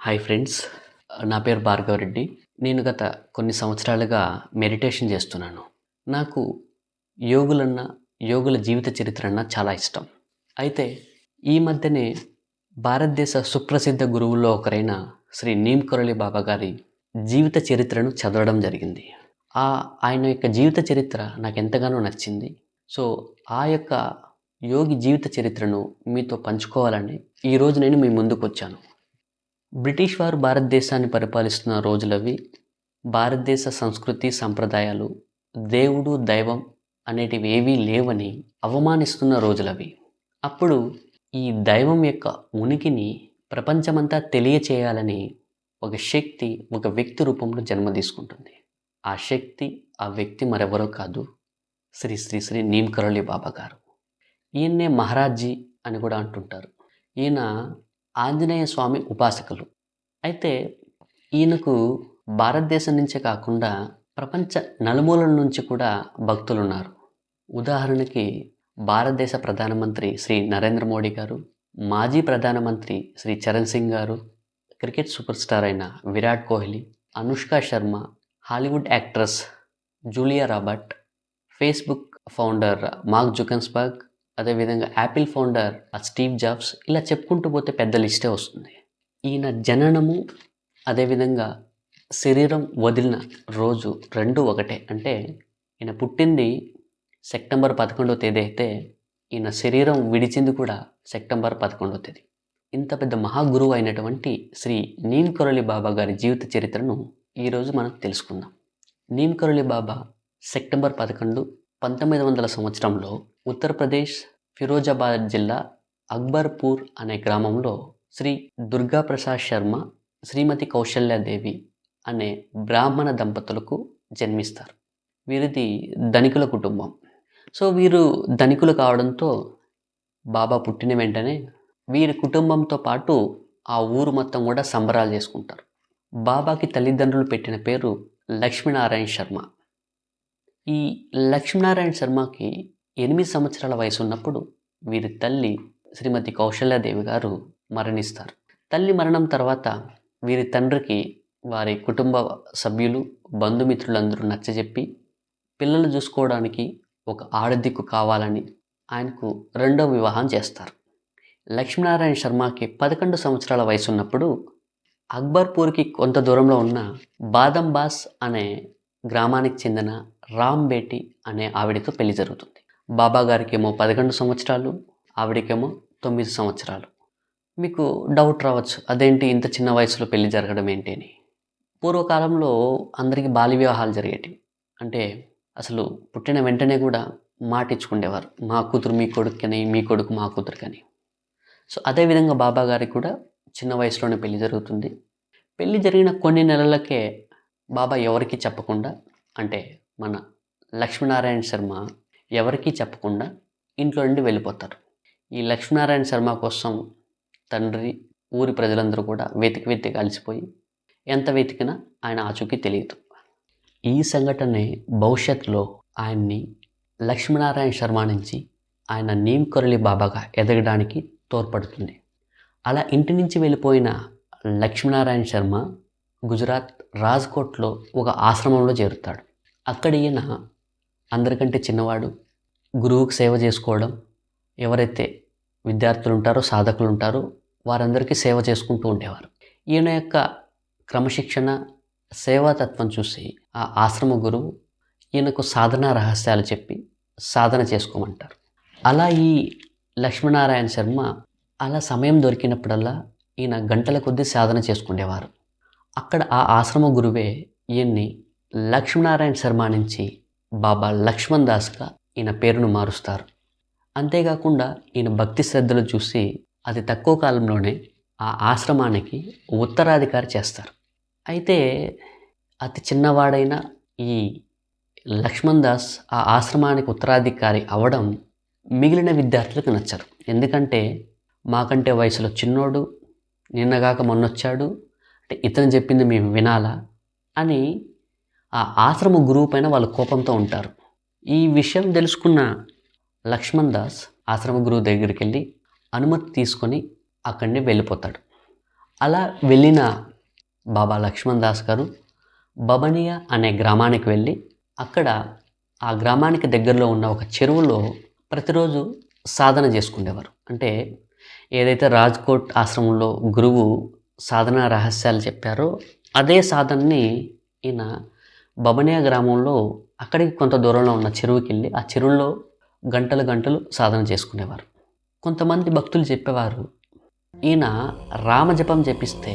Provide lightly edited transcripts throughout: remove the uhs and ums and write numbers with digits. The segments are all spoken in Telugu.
Hi friends. నా పేరు భార్గవరెడ్డి. నేను గత కొన్ని సంవత్సరాలుగా మెడిటేషన్ చేస్తున్నాను. నాకు యోగులన్నా, యోగుల జీవిత చరిత్రన్నా చాలా ఇష్టం. అయితే ఈ మధ్యనే భారతదేశ సుప్రసిద్ధ గురువుల్లో ఒకరైన శ్రీ నీమ్ కరోలి బాబా గారి జీవిత చరిత్రను చదవడం జరిగింది. ఆయన యొక్క జీవిత చరిత్ర నాకెంతగానో నచ్చింది. సో, ఆ యొక్క యోగి జీవిత చరిత్రను మీతో పంచుకోవాలని ఈరోజు నేను మీ ముందుకొచ్చాను. బ్రిటిష్ వారు భారతదేశాన్ని పరిపాలిస్తున్న రోజులవి. భారతదేశ సంస్కృతి, సంప్రదాయాలు, దేవుడు, దైవం అనేటివి ఏవీ లేవని అవమానిస్తున్న రోజులవి. అప్పుడు ఈ దైవం యొక్క ఉనికిని ప్రపంచమంతా తెలియచేయాలని ఒక శక్తి, ఒక వ్యక్తి రూపంలో జన్మ తీసుకుంటుంది. ఆ శక్తి, ఆ వ్యక్తి మరెవరో కాదు, శ్రీ శ్రీ శ్రీ నీమ్ కరోలి బాబా గారు. ఈయన్నే మహారాజ్జీ అని కూడా అంటుంటారు. ఈయన ఆంజనేయ స్వామి ఉపాసకులు. అయితే ఈయనకు భారతదేశం నుంచే కాకుండా ప్రపంచ నలుమూలల నుంచి కూడా భక్తులున్నారు. ఉదాహరణకి భారతదేశ ప్రధానమంత్రి శ్రీ నరేంద్ర మోడీ గారు, మాజీ ప్రధానమంత్రి శ్రీ చరణ్ సింగ్ గారు, క్రికెట్ సూపర్ స్టార్ అయిన Virat Kohli, Anushka Sharma, Hollywood actress Julia Robert, Facebook founder mark Zuckerberg, అదేవిధంగా యాపిల్ ఫౌండర్ స్టీవ్ జాబ్స్, ఇలా చెప్పుకుంటూ పోతే పెద్ద లిస్టే వస్తుంది. ఈయన జననము, అదేవిధంగా శరీరం వదిలిన రోజు రెండు ఒకటే. అంటే ఈయన పుట్టింది సెప్టెంబర్ 11వ తేదీ అయితే ఈయన శరీరం విడిచింది కూడా సెప్టెంబర్ 11వ తేదీ. ఇంత పెద్ద మహాగురువు అయినటువంటి శ్రీ నీమ్ కరోలి బాబా గారి జీవిత చరిత్రను ఈరోజు మనం తెలుసుకుందాం. నీమ్ కరోలి బాబా సెప్టెంబర్ 11, 1900 సంవత్సరంలో ఉత్తరప్రదేశ్ ఫిరోజాబాద్ జిల్లా అక్బర్పూర్ అనే గ్రామంలో శ్రీ దుర్గాప్రసాద్ శర్మ, శ్రీమతి కౌశల్యాదేవి అనే బ్రాహ్మణ దంపతులకు జన్మిస్తారు. వీరిది ధనికుల కుటుంబం. సో వీరు ధనికులు కావడంతో బాబా పుట్టిన వెంటనే వీరి కుటుంబంతో పాటు ఆ ఊరు మొత్తం కూడా సంబరాలు చేసుకుంటారు. బాబాకి తల్లిదండ్రులు పెట్టిన పేరు లక్ష్మీనారాయణ శర్మ. ఈ లక్ష్మీనారాయణ శర్మకి 8 సంవత్సరాల వయసు ఉన్నప్పుడు వీరి తల్లి శ్రీమతి కౌశల్యాదేవి గారు మరణిస్తారు. తల్లి మరణం తర్వాత వీరి తండ్రికి వారి కుటుంబ సభ్యులు, బంధుమిత్రులందరూ నచ్చజెప్పి పిల్లలు చూసుకోవడానికి ఒక ఆడదిక్కు కావాలని ఆయనకు రెండవ వివాహం చేస్తారు. లక్ష్మీనారాయణ శర్మకి 11 సంవత్సరాల వయసు ఉన్నప్పుడు అక్బర్పూర్కి కొంత దూరంలో ఉన్న బాదంబాస్ అనే గ్రామానికి చెందిన రామ్ బేటి అనే ఆవిడతో పెళ్లి జరుగుతుంది. బాబా గారికేమో 11 సంవత్సరాలు, ఆవిడకేమో 9 సంవత్సరాలు. మీకు డౌట్ రావచ్చు, అదేంటి ఇంత చిన్న వయసులో పెళ్లి జరగడం ఏంటి అని. పూర్వకాలంలో అందరికీ బాల్య వివాహాలు జరిగేటివి. అంటే అసలు పుట్టిన వెంటనే కూడా మాట ఇచ్చుకునేవారు, మా కూతురు మీ కొడుకుని, మీ కొడుకు మా కూతురుకని. సో అదేవిధంగా బాబా గారికి కూడా చిన్న వయసులోనే పెళ్లి జరుగుతుంది. పెళ్లి జరిగిన కొన్ని నెలలకే బాబా ఎవరికీ చెప్పకుండా, అంటే మన లక్ష్మీనారాయణ శర్మ ఎవరికీ చెప్పకుండా ఇంట్లో నుండి వెళ్ళిపోతారు. ఈ లక్ష్మీనారాయణ శర్మ కోసం తండ్రి, ఊరి ప్రజలందరూ కూడా వెతికి అలసిపోయి ఎంత వెతికినా ఆయన ఆచూకీ తెలియదు. ఈ సంఘటనే భవిష్యత్తులో ఆయన్ని లక్ష్మీనారాయణ శర్మ నుంచి ఆయన నీమ్ కరోలి బాబాగా ఎదగడానికి తోడ్పడుతుంది. అలా ఇంటి నుంచి వెళ్ళిపోయిన లక్ష్మీనారాయణ శర్మ గుజరాత్ రాజ్కోట్లో ఒక ఆశ్రమంలో చేరుతాడు. అక్కడ ఈయన అందరికంటే చిన్నవాడు, గురువుకు సేవ చేసుకోవడం, ఎవరైతే విద్యార్థులు ఉంటారో, సాధకులు ఉంటారో వారందరికీ సేవ చేసుకుంటూ ఉండేవారు. ఈయన యొక్క క్రమశిక్షణ, సేవాతత్వం చూసి ఆ ఆశ్రమ గురువు ఈయనకు సాధనా రహస్యాలు చెప్పి సాధన చేసుకోమంటారు. అలా ఈ లక్ష్మీనారాయణ శర్మ అలా సమయం దొరికినప్పుడల్లా ఈయన గంటల కొద్దీ సాధన చేసుకునేవారు. అక్కడ ఆ ఆశ్రమ గురువే ఈయన్ని లక్ష్మీనారాయణ శర్మ నుంచి బాబా లక్ష్మణ్ దాస్గా ఈయన పేరును మారుస్తారు. అంతేకాకుండా ఈయన భక్తి శ్రద్ధలు చూసి అతి తక్కువ కాలంలోనే ఆ ఆశ్రమానికి ఉత్తరాధికారి చేస్తారు. అయితే అతి చిన్నవాడైన ఈ లక్ష్మణ్ దాస్ ఆ ఆశ్రమానికి ఉత్తరాధికారి అవ్వడం మిగిలిన విద్యార్థులకు నచ్చరు. ఎందుకంటే మాకంటే వయసులో చిన్నోడు, నిన్నగాక మొన్నొచ్చాడు, అంటే ఇతను చెప్పింది మేము వినాలా అని ఆ ఆశ్రమ గురువు పైన వాళ్ళు కోపంతో ఉంటారు. ఈ విషయం తెలుసుకున్న లక్ష్మణ్ దాస్ ఆశ్రమ గురువు దగ్గరికి వెళ్ళి అనుమతి తీసుకొని అక్కడిని వెళ్ళిపోతాడు. అలా వెళ్ళిన బాబా లక్ష్మణ్ దాస్ గారు బబనియా అనే గ్రామానికి వెళ్ళి అక్కడ ఆ గ్రామానికి దగ్గరలో ఉన్న ఒక చెరువులో ప్రతిరోజు సాధన చేసుకునేవారు. అంటే ఏదైతే రాజ్కోట్ ఆశ్రమంలో గురువు సాధన రహస్యాలు చెప్పారో అదే సాధనని ఈయన బబనియా గ్రామంలో అక్కడికి కొంత దూరంలో ఉన్న చెరువుకి వెళ్ళి ఆ చెరువులో గంటలు గంటలు సాధన చేసుకునేవారు. కొంతమంది భక్తులు చెప్పేవారు, ఈయన రామజపం జపిస్తే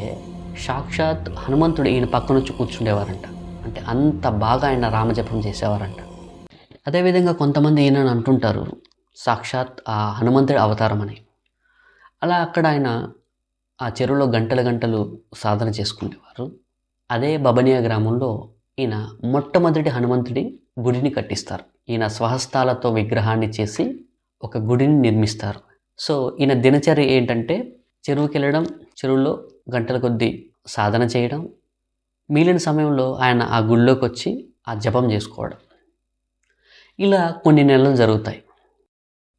సాక్షాత్ హనుమంతుడు ఈయన పక్కన వచ్చి కూర్చుండేవారంట. అంటే అంత బాగా ఆయన రామజపం చేసేవారంట. అదేవిధంగా కొంతమంది ఈయనని అంటుంటారు సాక్షాత్ ఆ హనుమంతుడి అవతారం అని. అలా అక్కడ ఆయన ఆ చెరువులో గంటలు గంటలు సాధన చేసుకునేవారు. అదే బబనియా గ్రామంలో ఈయన మొట్టమొదటి హనుమంతుడి గుడిని కట్టిస్తారు. ఈయన స్వహస్తాలతో విగ్రహాన్ని చేసి ఒక గుడిని నిర్మిస్తారు. సో ఈయన దినచర్య ఏంటంటే చెరువుకి వెళ్ళడం, చెరువులో గంటల కొద్దీ సాధన చేయడం, మిగిలిన సమయంలో ఆయన ఆ గుడిలోకి వచ్చి ఆ జపం చేసుకోవడం. ఇలా కొన్ని నెలలు జరుగుతాయి.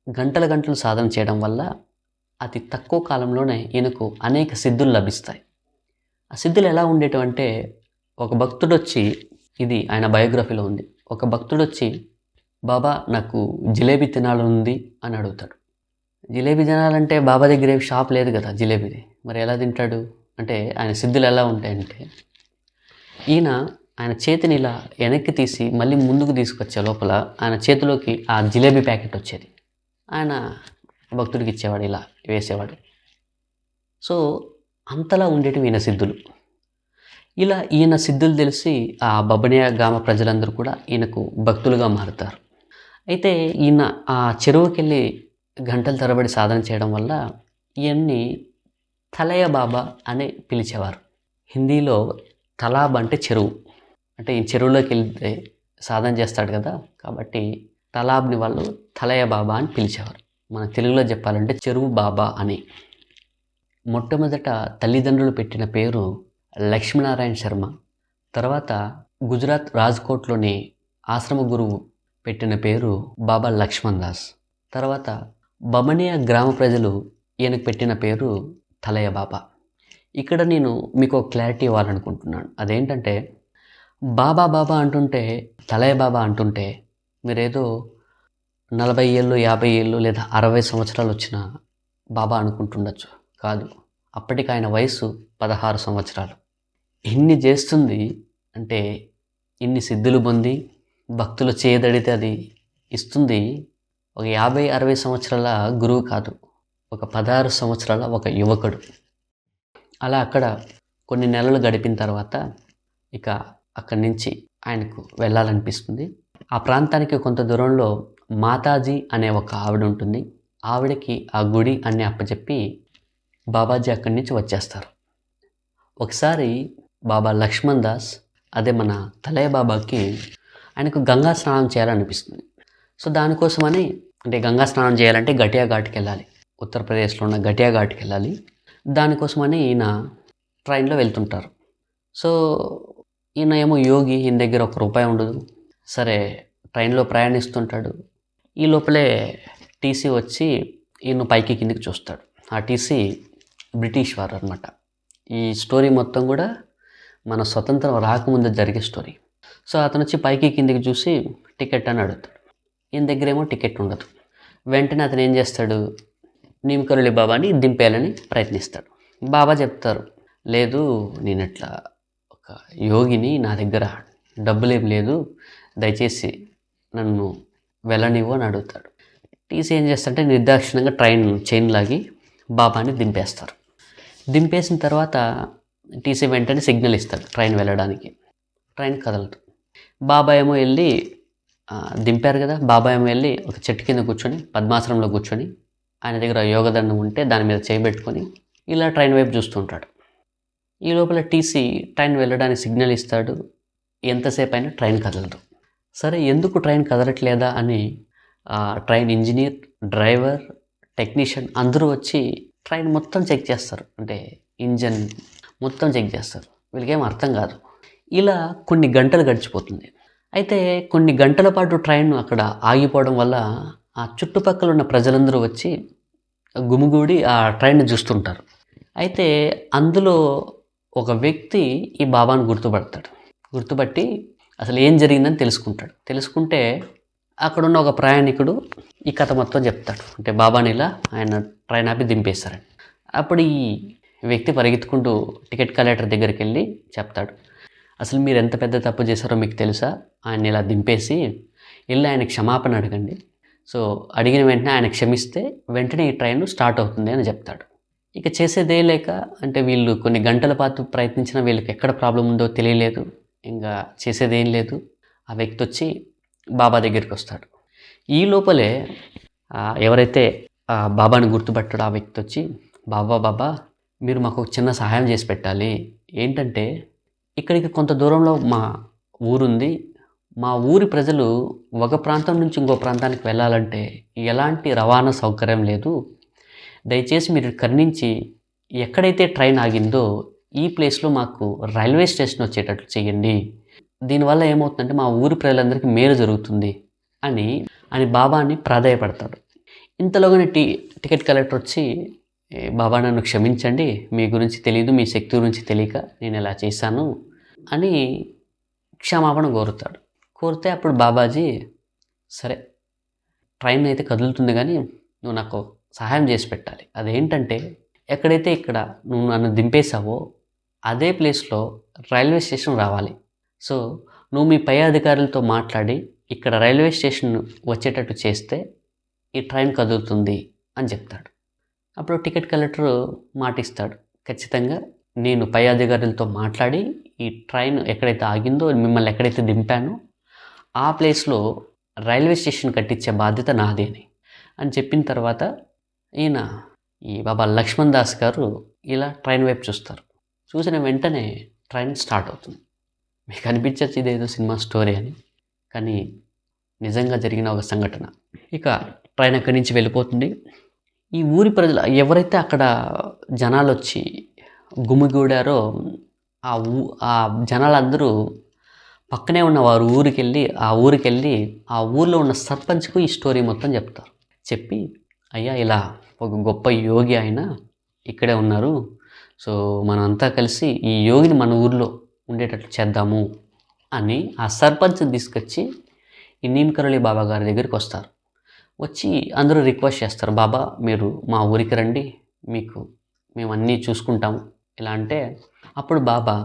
గంటల గంటలు సాధన చేయడం వల్ల అతి తక్కువ కాలంలోనే ఈయనకు అనేక సిద్ధులు లభిస్తాయి. ఆ సిద్ధులు ఎలా ఉండేటివంటే, ఒక భక్తుడు వచ్చి, ఇది ఆయన బయోగ్రఫీలో ఉంది, ఒక భక్తుడు వచ్చి బాబా నాకు జిలేబీ తినాలని అని అడుగుతాడు. జిలేబీ తినాలంటే బాబా దగ్గర ఏమి షాప్ లేదు కదా జిలేబీది, మరి ఎలా తింటాడు అంటే ఆయన సిద్ధులు ఎలా ఉంటాయంటే ఆయన చేతిని ఇలా వెనక్కి తీసి మళ్ళీ ముందుకు తీసుకొచ్చే లోపల ఆయన చేతిలోకి ఆ జిలేబీ ప్యాకెట్ వచ్చేది. ఆయన భక్తుడికి ఇచ్చేవాడు, ఇలా వేసేవాడు. సో అంతలా ఉండేటివి ఈయన సిద్ధులు. ఇలా ఈయన సిద్ధులు తెలిసి ఆ బబనియా గ్రామ ప్రజలందరూ కూడా ఈయనకు భక్తులుగా మారుతారు. అయితే ఈయన ఆ చెరువుకి వెళ్ళి గంటల తరబడి సాధన చేయడం వల్ల ఈయన్ని తలయ బాబా అని పిలిచేవారు. హిందీలో తలాబ్ అంటే చెరువు, అంటే ఈ చెరువులోకి వెళ్తే సాధన చేస్తాడు కదా, కాబట్టి తలాబ్ని వాళ్ళు తలయ బాబా అని పిలిచేవారు. మన తెలుగులో చెప్పాలంటే చెరువు బాబా అని. మొట్టమొదట తల్లిదండ్రులు పెట్టిన పేరు లక్ష్మీనారాయణ శర్మ. తర్వాత గుజరాత్ రాజ్కోట్లోని ఆశ్రమ గురువు పెట్టిన పేరు బాబా లక్ష్మణ్ దాస్. తర్వాత బబనియా గ్రామ ప్రజలు ఈయనకు పెట్టిన పేరు తలయ బాబా. ఇక్కడ నేను మీకు ఒక క్లారిటీ ఇవ్వాలనుకుంటున్నాను. అదేంటంటే బాబా బాబా అంటుంటే, తలయ బాబా అంటుంటే మీరేదో 40 ఏళ్ళు 50 ఏళ్ళు లేదా 60 సంవత్సరాలు వచ్చిన బాబా అనుకుంటుండొచ్చు. కాదు, అప్పటికి ఆయన వయసు 16 సంవత్సరాలు. ఇన్ని చేస్తుంది అంటే, ఇన్ని సిద్ధులు పొంది భక్తులు చేయదడితే అది ఇస్తుంది ఒక 50-60 సంవత్సరాల గురువు కాదు, ఒక 16 సంవత్సరాల ఒక యువకుడు. అలా అక్కడ కొన్ని నెలలు గడిపిన తర్వాత ఇక అక్కడి నుంచి ఆయనకు వెళ్ళాలనిపిస్తుంది. ఆ ప్రాంతానికి కొంత దూరంలో మాతాజీ అనే ఒక ఆవిడ ఉంటుంది. ఆవిడకి ఆ గుడి అన్ని అప్పచెప్పి బాబాజీ అక్కడి నుంచి వచ్చేస్తారు. ఒకసారి బాబా లక్ష్మణ్ దాస్, అదే మన తలయ బాబాకి, ఆయనకు గంగా స్నానం చేయాలనిపిస్తుంది. సో దానికోసమని, అంటే గంగా స్నానం చేయాలంటే గటియా ఘాట్కి వెళ్ళాలి, ఉత్తరప్రదేశ్లో ఉన్న గటియా ఘాట్కి వెళ్ళాలి. దానికోసమని ఈయన ట్రైన్లో వెళ్తుంటారు. సో ఈయన ఏమో యోగి, ఈయన దగ్గర ₹1 ఉండదు. సరే ట్రైన్లో ప్రయాణిస్తుంటాడు. ఈ లోపలే టీసీ వచ్చి ఈయన పైకి కిందికి చూస్తాడు. ఆ టీసీ బ్రిటిష్ వారు అనమాట. ఈ స్టోరీ మొత్తం కూడా మన స్వతంత్రం రాకముందు జరిగే స్టోరీ. సో అతను వచ్చి పైకి కిందికి చూసి టికెట్ అని అడుగుతాడు. ఈయన దగ్గర ఏమో టికెట్ ఉండదు. వెంటనే అతను ఏం చేస్తాడు, నీమకరులి బాబాని దింపేయాలని ప్రయత్నిస్తాడు. బాబా చెప్తారు, లేదు నేను ఇట్లా ఒక యోగిని, నా దగ్గర డబ్బులేం లేదు, దయచేసి నన్ను వెళ్ళనివ్వు అని అడుగుతాడు. టీసీ ఏం చేస్తాడంటే నిర్దాక్షిణంగా ట్రైన్ చైన్ లాగి బాబాని దింపేస్తారు. దింపేసిన తర్వాత టీసీ వెంటనే సిగ్నల్ ఇస్తాడు ట్రైన్ వెళ్ళడానికి. ట్రైన్ కదలదు. బాబా ఏమో వెళ్ళి దింపారు కదా, బాబా ఏమో వెళ్ళి ఒక చెట్టు కింద కూర్చొని పద్మాసనంలో కూర్చొని, ఆయన దగ్గర యోగదండం ఉంటే దాని మీద చేయబెట్టుకొని ఇలా ట్రైన్ వైపు చూస్తుంటాడు. ఈ లోపల టీసీ ట్రైన్ వెళ్ళడానికి సిగ్నల్ ఇస్తాడు. ఎంతసేపు అయినా ట్రైన్ కదలదు. సరే ఎందుకు ట్రైన్ కదలట్లేదా అని ట్రైన్ ఇంజనీర్, డ్రైవర్, టెక్నీషియన్ అందరూ వచ్చి ట్రైన్ మొత్తం చెక్ చేస్తారు. అంటే ఇంజన్ మొత్తం చెక్ చేస్తారు. వీళ్ళకేం అర్థం కాదు. ఇలా కొన్ని గంటలు గడిచిపోతుంది. అయితే కొన్ని గంటల పాటు ట్రైన్ అక్కడ ఆగిపోవడం వల్ల ఆ చుట్టుపక్కల ఉన్న ప్రజలందరూ వచ్చి గుమిగూడి ఆ ట్రైన్ని చూస్తుంటారు. అయితే అందులో ఒక వ్యక్తి ఈ బాబాను గుర్తుపడతాడు. గుర్తుపట్టి అసలు ఏం జరిగిందని తెలుసుకుంటాడు. తెలుసుకుంటే అక్కడున్న ఒక ప్రయాణికుడు ఈ కథ మొత్తం చెప్తాడు. అంటే బాబాని ఇలా ఆయన ట్రైన్ ఆపి దింపేశారని. అప్పుడు ఈ వ్యక్తి పరిగెత్తుకుంటూ టికెట్ కలెక్టర్ దగ్గరికి వెళ్ళి చెప్తాడు. అసలు మీరు ఎంత పెద్ద తప్పు చేశారో మీకు తెలుసా? ఆయన ఇలా దింపేసి వెళ్ళి ఆయన క్షమాపణ అడగండి. సో అడిగిన వెంటనే ఆయన క్షమిస్తే వెంటనే ఈ ట్రైన్ స్టార్ట్ అవుతుంది అని చెప్తాడు. ఇక చేసేదే లేక అంటే వీళ్ళు కొన్ని గంటల పాటు ప్రయత్నించిన వీళ్ళకి ఎక్కడ ప్రాబ్లం ఉందో తెలియలేదు. ఇంకా చేసేదేం లేదు. ఆ వ్యక్తి వచ్చి బాబా దగ్గరికి వస్తాడు. ఈ లోపలే ఎవరైతే బాబాని గుర్తుపట్టాడో ఆ వ్యక్తి వచ్చి, బాబా మీరు మాకు ఒక చిన్న సహాయం చేసి పెట్టాలి. ఏంటంటే ఇక్కడికి కొంత దూరంలో మా ఊరుంది. మా ఊరి ప్రజలు ఒక ప్రాంతం నుంచి ఇంకో ప్రాంతానికి వెళ్ళాలంటే ఎలాంటి రవాణా సౌకర్యం లేదు. దయచేసి మీరు కరుణించి ఎక్కడైతే ట్రైన్ ఆగిందో ఈ ప్లేస్లో మాకు రైల్వే స్టేషన్ వచ్చేటట్లు చేయండి. దీనివల్ల ఏమవుతుందంటే మా ఊరి ప్రజలందరికీ మేలు జరుగుతుంది అని బాబాని ప్రాధేయపడతాడు. ఇంతలోగానే టికెట్ కలెక్టర్ వచ్చి, బాబా నన్ను క్షమించండి, మీ గురించి తెలియదు, మీ శక్తి గురించి తెలియక నేను ఇలా చేశాను అని క్షమాపణ కోరుతాడు. కోరితే అప్పుడు బాబాజీ, సరే ట్రైన్ అయితే కదులుతుంది కానీ నువ్వు నాకు సహాయం చేసి పెట్టాలి. అదేంటంటే ఎక్కడైతే ఇక్కడ నువ్వు నన్ను దింపేశావో అదే ప్లేస్లో రైల్వే స్టేషన్ రావాలి. సో నువ్వు మీ పై అధికారులతో మాట్లాడి ఇక్కడ రైల్వే స్టేషన్ వచ్చేటట్టు చేస్తే ఈ ట్రైన్ కదులుతుంది అని చెప్తాడు. అప్పుడు టికెట్ కలెక్టర్ మాటిస్తాడు, ఖచ్చితంగా నేను పై అధికారులతో మాట్లాడి ఈ ట్రైన్ ఎక్కడైతే ఆగిందో మిమ్మల్ని ఎక్కడైతే దింపానో ఆ ప్లేస్లో రైల్వే స్టేషన్ కట్టించే బాధ్యత నాది అని చెప్పిన తర్వాత ఈ బాబా లక్ష్మణ్ దాస్ గారు ఇలా ట్రైన్ వైపు చూస్తారు. చూసిన వెంటనే ట్రైన్ స్టార్ట్ అవుతుంది. మీకు అనిపించచ్చు ఇదేదో సినిమా స్టోరీ అని, కానీ నిజంగా జరిగిన ఒక సంఘటన. ఇక ట్రైన్ అక్కడి నుంచి వెళ్ళిపోతుంది. ఈ ఊరి ప్రజలు ఎవరైతే అక్కడ జనాలు వచ్చి గుమిగూడారో ఆ జనాలందరూ పక్కనే ఉన్న వారు ఊరికెళ్ళి ఆ ఊరిలో ఉన్న సర్పంచ్కు ఈ స్టోరీ మొత్తం చెప్తారు. చెప్పి, అయ్యా ఇలా ఒక గొప్ప యోగి ఆయన ఇక్కడే ఉన్నారు. సో మనమంతా కలిసి ఈ యోగిని మన ఊరిలో ఉండేటట్లు చేద్దాము అని ఆ సర్పంచ్ని తీసుకొచ్చి ఈ నీమ్కరోళి బాబా గారి దగ్గరికి వస్తారు. వచ్చి అందరూ రిక్వెస్ట్ చేస్తారు, బాబా మీరు మా ఊరికి రండి, మేము అన్నీ చూసుకుంటాము ఇలా అంటే, అప్పుడు బాబా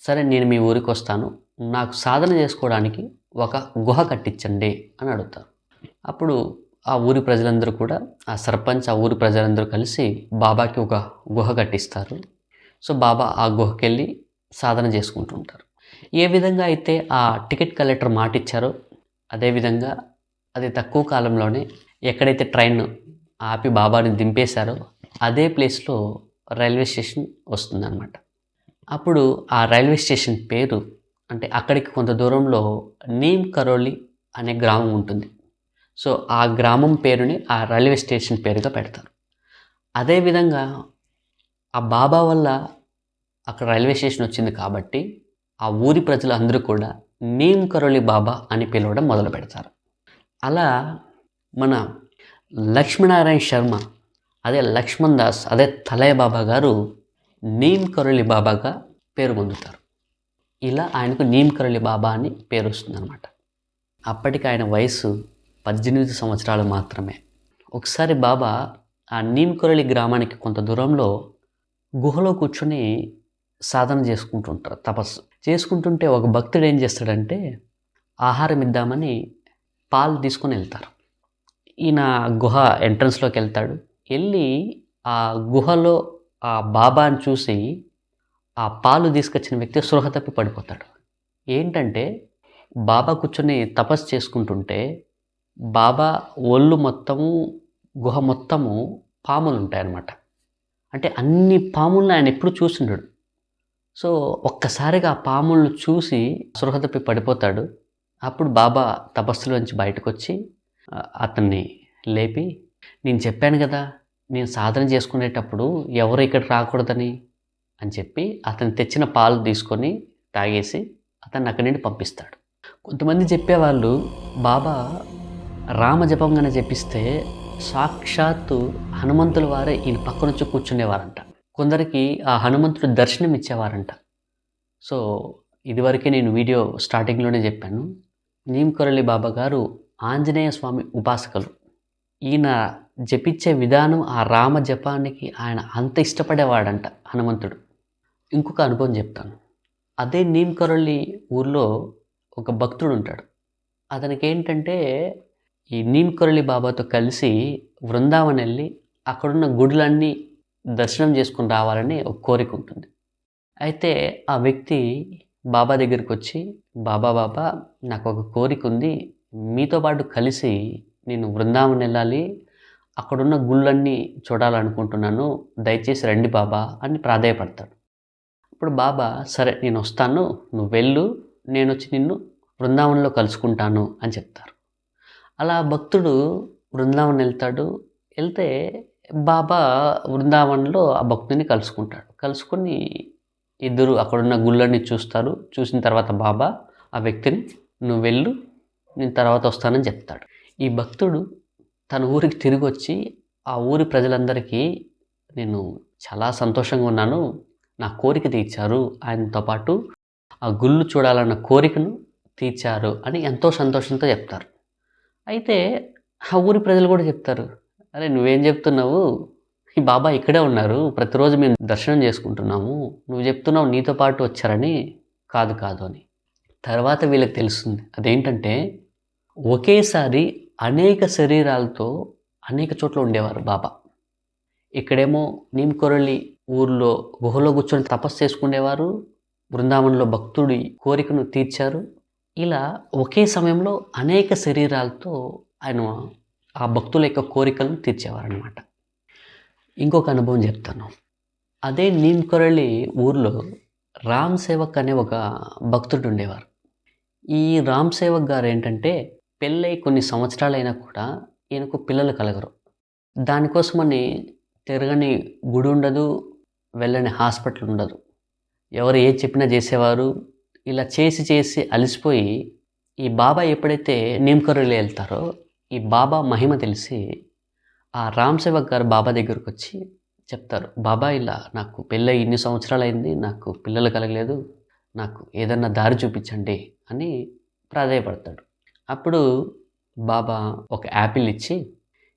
సరే నేను మీ ఊరికి వస్తాను, నాకు సాధన చేసుకోవడానికి ఒక గుహ కట్టించండి అని అడుగుతారు. అప్పుడు ఆ ఊరి ప్రజలందరూ కూడా ఆ సర్పంచ్ ఆ ఊరి ప్రజలందరూ కలిసి బాబాకి ఒక గుహ కట్టిస్తారు. సో బాబా ఆ గుహకి వెళ్ళి సాధన చేసుకుంటూ ఉంటారు. ఏ విధంగా అయితే ఆ టికెట్ కలెక్టర్ మాట ఇచ్చారో అదేవిధంగా అది తక్కువ కాలంలోనే ఎక్కడైతే ట్రైన్ ఆపి బాబాని దింపేశారో అదే ప్లేస్లో రైల్వే స్టేషన్ వస్తుందన్నమాట. అప్పుడు ఆ రైల్వే స్టేషన్ పేరు అంటే అక్కడికి కొంత దూరంలో నీమ్కరోళి అనే గ్రామం ఉంటుంది. సో ఆ గ్రామం పేరుని ఆ రైల్వే స్టేషన్ పేరుగా పెడతారు. అదేవిధంగా ఆ బాబా వల్ల అక్కడ రైల్వే స్టేషన్ వచ్చింది కాబట్టి ఆ ఊరి ప్రజలు అందరూ కూడా నీమ్కరోళి బాబా అని పిలవడం మొదలు పెడతారు. అలా మన లక్ష్మీనారాయణ శర్మ అదే లక్ష్మణ్ దాస్ అదే తలయ బాబా గారు నీమ్కరోళి బాబాగా పేరు పొందుతారు. ఇలా ఆయనకు నీమ్కరోళి బాబా అని పేరు వస్తుందన్నమాట. అప్పటికి ఆయన వయసు 18 సంవత్సరాలు మాత్రమే. ఒకసారి బాబా ఆ నీమ్కరోళి గ్రామానికి కొంత దూరంలో గుహలో కూర్చొని సాధన చేసుకుంటుంటారు, తపస్సు చేసుకుంటుంటే ఒక భక్తుడు ఏం చేస్తాడంటే ఆహారం ఇద్దామని పాలు తీసుకొని వెళ్తారు. ఈయన గుహ ఎంట్రన్స్లోకి వెళ్తాడు. వెళ్ళి ఆ గుహలో ఆ బాబాని చూసి ఆ పాలు తీసుకొచ్చిన వ్యక్తి స్పృహ తప్పి పడిపోతాడు. ఏంటంటే బాబా కూర్చొని తపస్సు చేసుకుంటుంటే బాబా ఒళ్ళు మొత్తము గుహ మొత్తము పాములు ఉంటాయన్నమాట. అంటే అన్ని పాములను ఆయన ఎప్పుడు చూసిండడు. సో ఒక్కసారిగా ఆ పాములను చూసి స్పృహ తప్పి పడిపోతాడు. అప్పుడు బాబా తపస్సులోంచి బయటకు వచ్చి అతన్ని లేపి, నేను చెప్పాను కదా నేను సాధన చేసుకునేటప్పుడు ఎవరు ఇక్కడ రాకూడదని అని చెప్పి అతను తెచ్చిన పాలు తీసుకొని తాగేసి అతన్ని అక్కడి నుండి పంపిస్తాడు. కొంతమంది చెప్పేవాళ్ళు బాబా రామజపంగానే చెప్పిస్తే సాక్షాత్తు హనుమంతుల వారే ఈయన పక్కనొచ్చి కూర్చునేవారంట. కొందరికి ఆ హనుమంతుడు దర్శనం ఇచ్చేవారంట. సో, ఇదివరకే నేను వీడియో స్టార్టింగ్‌లోనే చెప్పాను. నీమ్ కొరలి బాబా గారు ఆంజనేయ స్వామి ఉపాసకులు. ఈయన జపించే విధానం ఆ రామ జపానికి ఆయన అంత ఇష్టపడేవాడంట హనుమంతుడు. ఇంకొక అనుభవం చెప్తాను. అదే నీమ్ కొరలి ఊర్లో ఒక భక్తుడుంటాడు. అతనికేంటంటే ఈ నీమ్ కొరలి బాబాతో కలిసి వృందావన్ ఎళ్లి అక్కడున్న గుడులన్నీ దర్శనం చేసుకొని రావాలని ఒక కోరిక ఉంటుంది. అయితే ఆ వ్యక్తి బాబా దగ్గరికొచ్చి, "బాబా, బాబా నాకొక కోరికుంది. మీతో పాటు కలిసి నేను బృందావన్ ఎళ్ళాలి. అక్కడున్న గుళ్ళన్నీ చూడాలనుకుంటున్నాను. దయచేసి రండి బాబా" అని ప్రాధేయపడతాడు. అప్పుడు బాబా, "సరే నేనొస్తాను. నువ్వెళ్ళు. నేనొచ్చి నిన్ను బృందావనంలో కలుసుకుంటాను" అని చెప్తారు. అలా భక్తుడు బృందావన్ ఎళ్తాడు. ఎళ్తే బాబా బృందావన్‌లో ఆ భక్తుడిని కలుసుకుంటాడు. కలుసుకొని ఇద్దరు అక్కడున్న గుళ్ళన్నీ చూస్తారు. చూసిన తర్వాత బాబా ఆ వ్యక్తిని, "నువ్వెళ్ళు. నేను తర్వాత వస్తానని" చెప్తాడు. ఈ భక్తుడు తన ఊరికి తిరిగొచ్చి ఆ ఊరి ప్రజలందరికీ, "నేను చాలా సంతోషంగా ఉన్నాను. నా కోరిక తీర్చారు. ఆయనతో పాటు ఆ గుళ్ళు చూడాలన్న కోరికను తీర్చారు" అని ఎంతో సంతోషంతో చెప్తారు. అయితే ఆ ఊరి ప్రజలు కూడా చెప్తారు, "అరే నువ్వేం చెప్తున్నావు? ఈ బాబా ఇక్కడే ఉన్నారు. ప్రతిరోజు మేము దర్శనం చేసుకుంటున్నాము. నువ్వు చెప్తున్నావు నీతో పాటు వచ్చారని." "కాదు కాదు" అని. తర్వాత వీళ్ళకి తెలుస్తుంది. అదేంటంటే ఒకేసారి అనేక శరీరాలతో అనేక చోట్ల ఉండేవారు బాబా. ఇక్కడేమో నీమ్ కొరలి ఊర్లో గుహలో కూర్చొని తపస్సు చేసుకునేవారు. బృందావనంలో భక్తుడి కోరికను తీర్చారు. ఇలా ఒకే సమయంలో అనేక శరీరాలతో ఆయన ఆ భక్తుల యొక్క కోరికలను తీర్చేవారనమాట. ఇంకొక అనుభవం చెప్తాను. అదే నీమ్ కొరలి ఊర్లో రామ్ సేవక్ అనే ఒక భక్తుడు ఉండేవారు. ఈ రామ్ సేవక్ గారు ఏంటంటే పెళ్ళై కొన్ని సంవత్సరాలైనా కూడా ఈయనకు పిల్లలు కలగరు. దానికోసమని తిరగని గుడి ఉండదు, వెళ్ళని హాస్పిటల్ ఉండదు. ఎవరు ఏది చెప్పినా చేసేవారు. ఇలా చేసి చేసి అలిసిపోయి ఈ బాబా ఎప్పుడైతే నీమ్ కొరలి వెళ్తారో ఈ బాబా మహిమ తెలిసి ఆ రామ్ సేవక్ గారు బాబా దగ్గరకొచ్చి చెప్తారు, "బాబా ఇలా నాకు పెళ్ళై ఇన్ని సంవత్సరాలయింది. నాకు పిల్లలు కలగలేదు. నాకు ఏదన్నా దారి చూపించండి" అని ప్రాధేయపడతాడు. అప్పుడు బాబా ఒక యాపిల్ ఇచ్చి,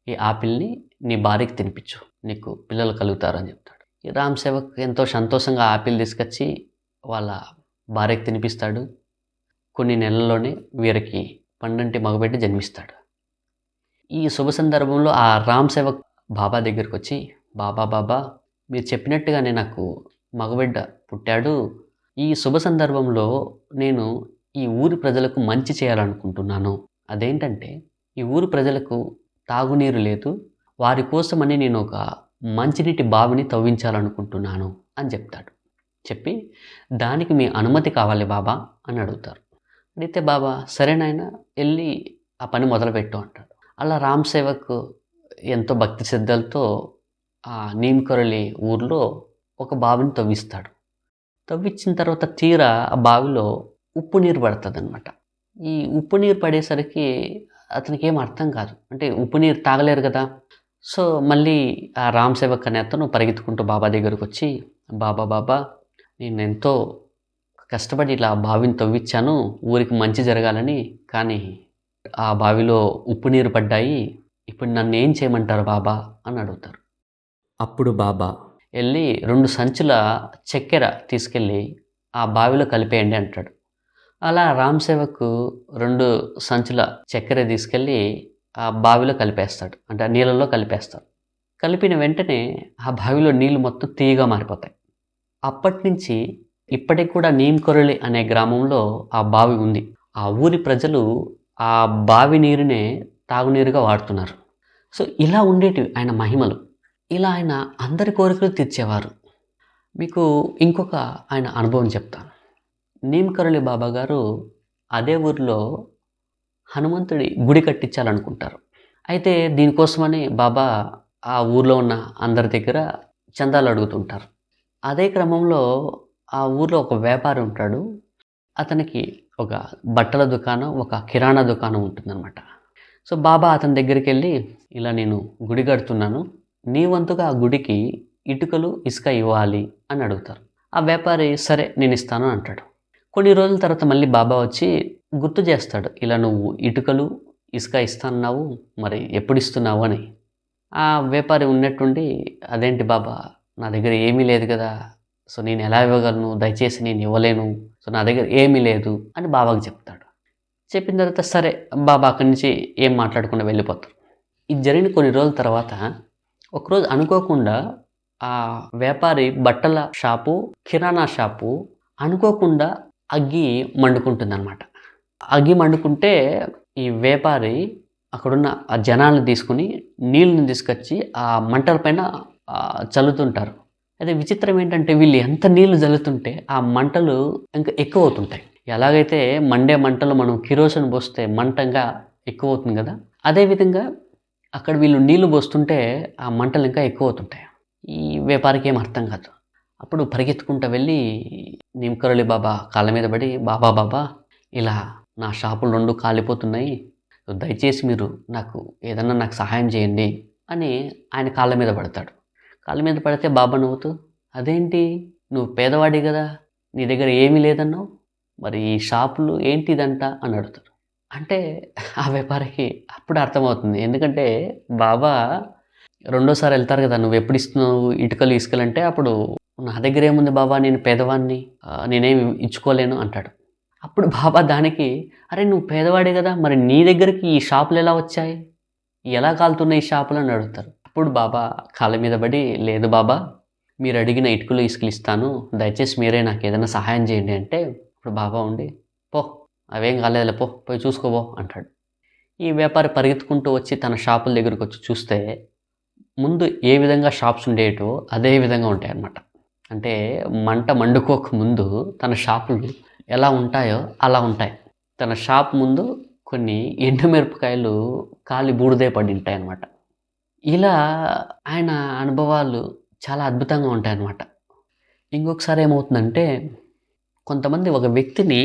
"ఈ ఆపిల్‌ని నీ భార్యకి తినిపించు. నీకు పిల్లలు కలుగుతారని" చెప్తాడు. ఈ రామ్ సేవక్ ఎంతో సంతోషంగా ఆ ఆపిల్ తీసుకొచ్చి వాళ్ళ భార్యకి తినిపిస్తాడు. కొన్ని నెలల్లోనే వీరికి పండంటి మగబిడ్డ జన్మిస్తాడు. ఈ శుభ సందర్భంలో ఆ రామ్ సేవక్ బాబా దగ్గరకొచ్చి, "బాబా, బాబా మీరు చెప్పినట్టుగానే నాకు మగబిడ్డ పుట్టాడు. ఈ శుభ సందర్భంలో నేను ఈ ఊరి ప్రజలకు మంచి చేయాలనుకుంటున్నాను. అదేంటంటే ఈ ఊరి ప్రజలకు తాగునీరు లేదు. వారి కోసమని నేను ఒక మంచినీటి బావిని తవ్వించాలనుకుంటున్నాను" అని చెప్తాడు. చెప్పి, "దానికి మీ అనుమతి కావాలి బాబా" అని అడుగుతారు. అడిగితే బాబా, "సరే నాయనా ఎళ్ళి ఆ పని మొదలుపెట్టు" అంటాడు. అలా రామ్ సేవక్ ఎంతో భక్తి శ్రద్ధలతో ఆ నీమ్ కొరలి ఊర్లో ఒక బావిని తవ్విస్తాడు. తవ్విచ్చిన తర్వాత తీరా ఆ బావిలో ఉప్పు నీరు పడతదనమాట. ఈ ఉప్పు నీరు పడేసరికి అతనికేం అర్థం కాదు. అంటే ఉప్పు నీరు తాగలేరు కదా! సో, మళ్ళీ ఆ రామ్ సేవక్ అనే అతను పరిగెత్తుకుంటూ బాబా దగ్గరకొచ్చి, "బాబా, బాబా నేనెంతో కష్టపడి ఇలా బావిని తవ్విచ్చాను ఊరికి మంచి జరగాలని. కానీ ఆ బావిలో ఉప్పు నీరు పడ్డాయి. ఇప్పుడు నన్నేం చేయమంటారు బాబా" అని అడుగుతారు. అప్పుడు బాబా, "ఎళ్ళి 2 సంచుల చక్కెర తీసుకెళ్ళి ఆ బావిలో కలిపేయండి" అంటాడు. అలా రామ్ సేవక్ 2 సంచుల చక్కెర తీసుకెళ్ళి ఆ బావిలో కలిపేస్తాడు. అంటే ఆ నీళ్ళలో కలిపేస్తాడు. కలిపిన వెంటనే ఆ బావిలో నీళ్ళు మొత్తం తియ్యగా మారిపోతాయి. అప్పటినుంచి ఇప్పటికి కూడా నీమ్ కొరలి అనే గ్రామంలో ఆ బావి ఉంది. ఆ ఊరి ప్రజలు ఆ బావి నీరునే తాగునీరుగా వాడుతున్నారు. సో, ఇలా ఉండేటివి ఆయన మహిమలు. ఇలా ఆయన అందరి కోరికలు తీర్చేవారు. మీకు ఇంకొక ఆయన అనుభవం చెప్తాను. నీమ్ కొరలి బాబా గారు అదే ఊరిలో హనుమంతుడి గుడి కట్టించాలనుకుంటారు. అయితే దీనికోసమని బాబా ఆ ఊర్లో ఉన్న అందరి దగ్గర చందాలు అడుగుతుంటారు. అదే క్రమంలో ఆ ఊర్లో ఒక వ్యాపారి ఉంటాడు. అతనికి ఒక బట్టల దుకాణం, ఒక కిరాణా దుకాణం ఉంటుందన్నమాట. సో, బాబా అతని దగ్గరికెళ్ళి, "ఇలా నేను గుడి కడుతున్నాను. నీ వంతుగా ఆ గుడికి ఇటుకలు, ఇసుక ఇవ్వాలి అని అడుగుతారు. ఆ వ్యాపారి సరే నేను ఇస్తాను అంటాడు. కొన్ని రోజుల తర్వాత మళ్ళీ బాబా వచ్చి గుర్తు చేస్తాడు. ఇలా నువ్వు ఇటుకలు, ఇసుక ఇస్తానన్నావు, మరి ఎప్పుడు ఇస్తున్నావు అని. ఆ వ్యాపారి ఉన్నట్టుండి అదేంటి బాబా నా దగ్గర ఏమీ లేదు కదా! సో నేను ఎలా ఇవ్వగలను? దయచేసి నేను ఇవ్వలేను. సో నా దగ్గర ఏమీ లేదు అని బాబాకి చెప్తాడు. చెప్పిన తర్వాత సరే బాబా అక్కడి నుంచి ఏం మాట్లాడకుండా వెళ్ళిపోతారు. ఇది జరిగిన కొన్ని రోజుల తర్వాత ఒకరోజు అనుకోకుండా ఆ వ్యాపారి బట్టల షాపు, కిరాణా షాపు అనుకోకుండా అగ్గి మండుకుంటుందన్నమాట. అగ్గి మండుకుంటే ఈ వ్యాపారి అక్కడున్న ఆ జనాల్ని తీసుకొని నీళ్ళని తీసుకొచ్చి ఆ మంటల పైన చల్లుతుంటారు. అయితే విచిత్రం ఏంటంటే వీళ్ళు ఎంత నీళ్లు జల్లుతుంటే ఆ మంటలు ఇంకా ఎక్కువ అవుతుంటాయి. ఎలాగైతే మండే మంటలు మనం కిరోసిన్ పోస్తే మంట ఇంకా ఎక్కువ అవుతుంది కదా, అదేవిధంగా అక్కడ వీళ్ళు నీళ్లు పోస్తుంటే ఆ మంటలు ఇంకా ఎక్కువ అవుతుంటాయి. ఈ వ్యాపారికి ఏం అర్థం కాదు. అప్పుడు పరిగెత్తుకుంటూ వెళ్ళి నీమ్కరోళి బాబా కాళ్ళ మీద పడి, బాబా బాబా ఇలా నా షాపులు 2 కాలిపోతున్నాయి, దయచేసి మీరు నాకు సహాయం చేయండి అని ఆయన కాళ్ళ మీద పడతాడు. కాళ్ళ మీద పడితే బాబా నవ్వుతూ, అదేంటి నువ్వు పేదవాడి కదా, నీ దగ్గర ఏమీ లేదన్నావు, మరి ఈ షాపులు ఏంటి ఇదంట అని అడుగుతాడు. అంటే ఆ వ్యాపారికి అప్పుడు అర్థమవుతుంది. ఎందుకంటే బాబా రెండోసారి వెళ్తారు కదా, నువ్వు ఎప్పుడు ఇస్తున్నావు ఇటుకలు, ఇసుకలు అంటే అప్పుడు నా దగ్గర ఏముంది బాబా, నేను పేదవాడిని, నేనేమి ఇచ్చుకోలేను అంటాడు. అప్పుడు బాబా దానికి, అరే నువ్వు పేదవాడే కదా, మరి నీ దగ్గరికి ఈ షాపులు ఎలా వచ్చాయి, ఎలా కాలుతున్నాయి ఈ షాపులు అని అడుగుతారు. అప్పుడు బాబా కాళ్ళ మీద పడి, లేదు బాబా మీరు అడిగిన ఇటుకలు, ఇసుకలు ఇస్తాను, దయచేసి మీరే నాకు ఏదైనా సహాయం చేయండి అంటే, ఇప్పుడు బాబా ఉండి పో అవేం కాలేదులే పో, పోయి చూసుకోబో అంటాడు. ఈ వ్యాపారి పరిగెత్తుకుంటూ వచ్చి తన షాపుల దగ్గరికి వచ్చి చూస్తే ముందు ఏ విధంగా షాప్స్ ఉండేటో అదే విధంగా ఉంటాయన్నమాట. అంటే మంట మండుకోక ముందు తన షాపులు ఎలా ఉంటాయో అలా ఉంటాయి. తన షాప్ ముందు కొన్ని ఎండుమిరపకాయలు కాలి బూడిదే పడి ఉంటాయన్నమాట. ఇలా ఆయన అనుభవాలు చాలా అద్భుతంగా ఉంటాయన్నమాట. ఇంకొకసారి ఏమవుతుందంటే కొంతమంది ఒక వ్యక్తిని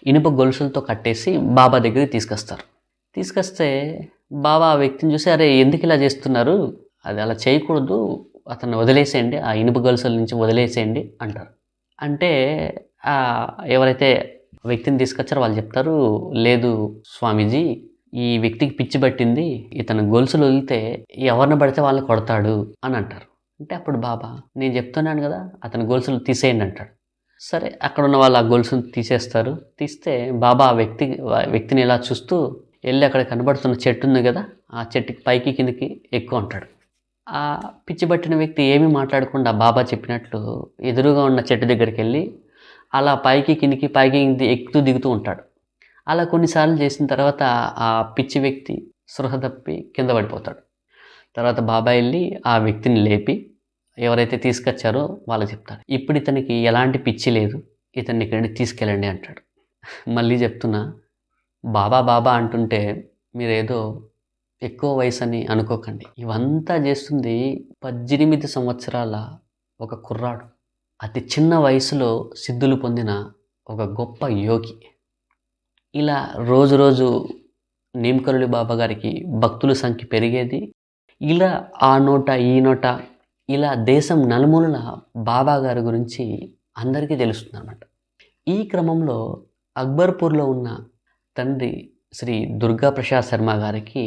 ఇనుప గొలుసులతో కట్టేసి బాబా దగ్గరికి తీసుకొస్తారు. తీసుకొస్తే బాబా ఆ వ్యక్తిని చూసి, అరే ఎందుకు ఇలా చేస్తున్నారు, అది అలా చేయకూడదు, అతన్ని వదిలేసేయండి, ఆ ఇనుప గొలుసుల నుంచి వదిలేసేయండి అంటారు. అంటే ఎవరైతే వ్యక్తిని తీసుకొచ్చారో వాళ్ళు చెప్తారు, లేదు స్వామీజీ ఈ వ్యక్తికి పిచ్చి పట్టింది, ఇతను గొలుసులు వదిలితే ఎవరిని పడితే వాళ్ళని కొడతాడు అని అంటారు. అంటే అప్పుడు బాబా నేను చెప్తున్నాను కదా అతని గొలుసులు తీసేయండి అంటాడు. సరే అక్కడ ఉన్న వాళ్ళు ఆ గొలుసును తీసేస్తారు. తీస్తే బాబా ఆ వ్యక్తిని ఇలా చూస్తూ వెళ్ళి అక్కడ కనబడుతున్న చెట్టు ఉంది కదా, ఆ చెట్టుకి పైకి కిందకి ఎక్కువ అంటాడు. ఆ పిచ్చి పట్టిన వ్యక్తి ఏమీ మాట్లాడకుండా బాబా చెప్పినట్లు ఎదురుగా ఉన్న చెట్టు దగ్గరికి వెళ్ళి అలా పైకి కిందికి ఎక్కుతూ దిగుతూ ఉంటాడు. అలా కొన్నిసార్లు చేసిన తర్వాత ఆ పిచ్చి వ్యక్తి స్పృహ తప్పి కింద పడిపోతాడు. తర్వాత బాబా వెళ్ళి ఆ వ్యక్తిని లేపి ఎవరైతే తీసుకొచ్చారో వాళ్ళకి చెప్తాడు, ఇప్పుడు ఇతనికి ఎలాంటి పిచ్చి లేదు, ఇతన్ని ఇక్కడికి తీసుకెళ్ళండి అంటాడు. మళ్ళీ చెప్తున్నా, బాబా బాబా అంటుంటే మీరేదో ఎక్కువ వయసు అని అనుకోకండి. ఇవంతా చేస్తుంది 18 సంవత్సరాల ఒక కుర్రాడు, అతి చిన్న వయసులో సిద్ధులు పొందిన ఒక గొప్ప యోగి. ఇలా రోజు రోజు నీమ్కరోళి బాబా గారికి భక్తుల సంఖ్య పెరిగేది. ఇలా ఆ నోట ఈ నోట ఇలా దేశం నలుమూలల బాబా గారి గురించి అందరికీ తెలుస్తుంది అన్నమాట. ఈ క్రమంలో అక్బర్పూర్లో ఉన్న తండ్రి శ్రీ దుర్గా ప్రసాద్ శర్మ గారికి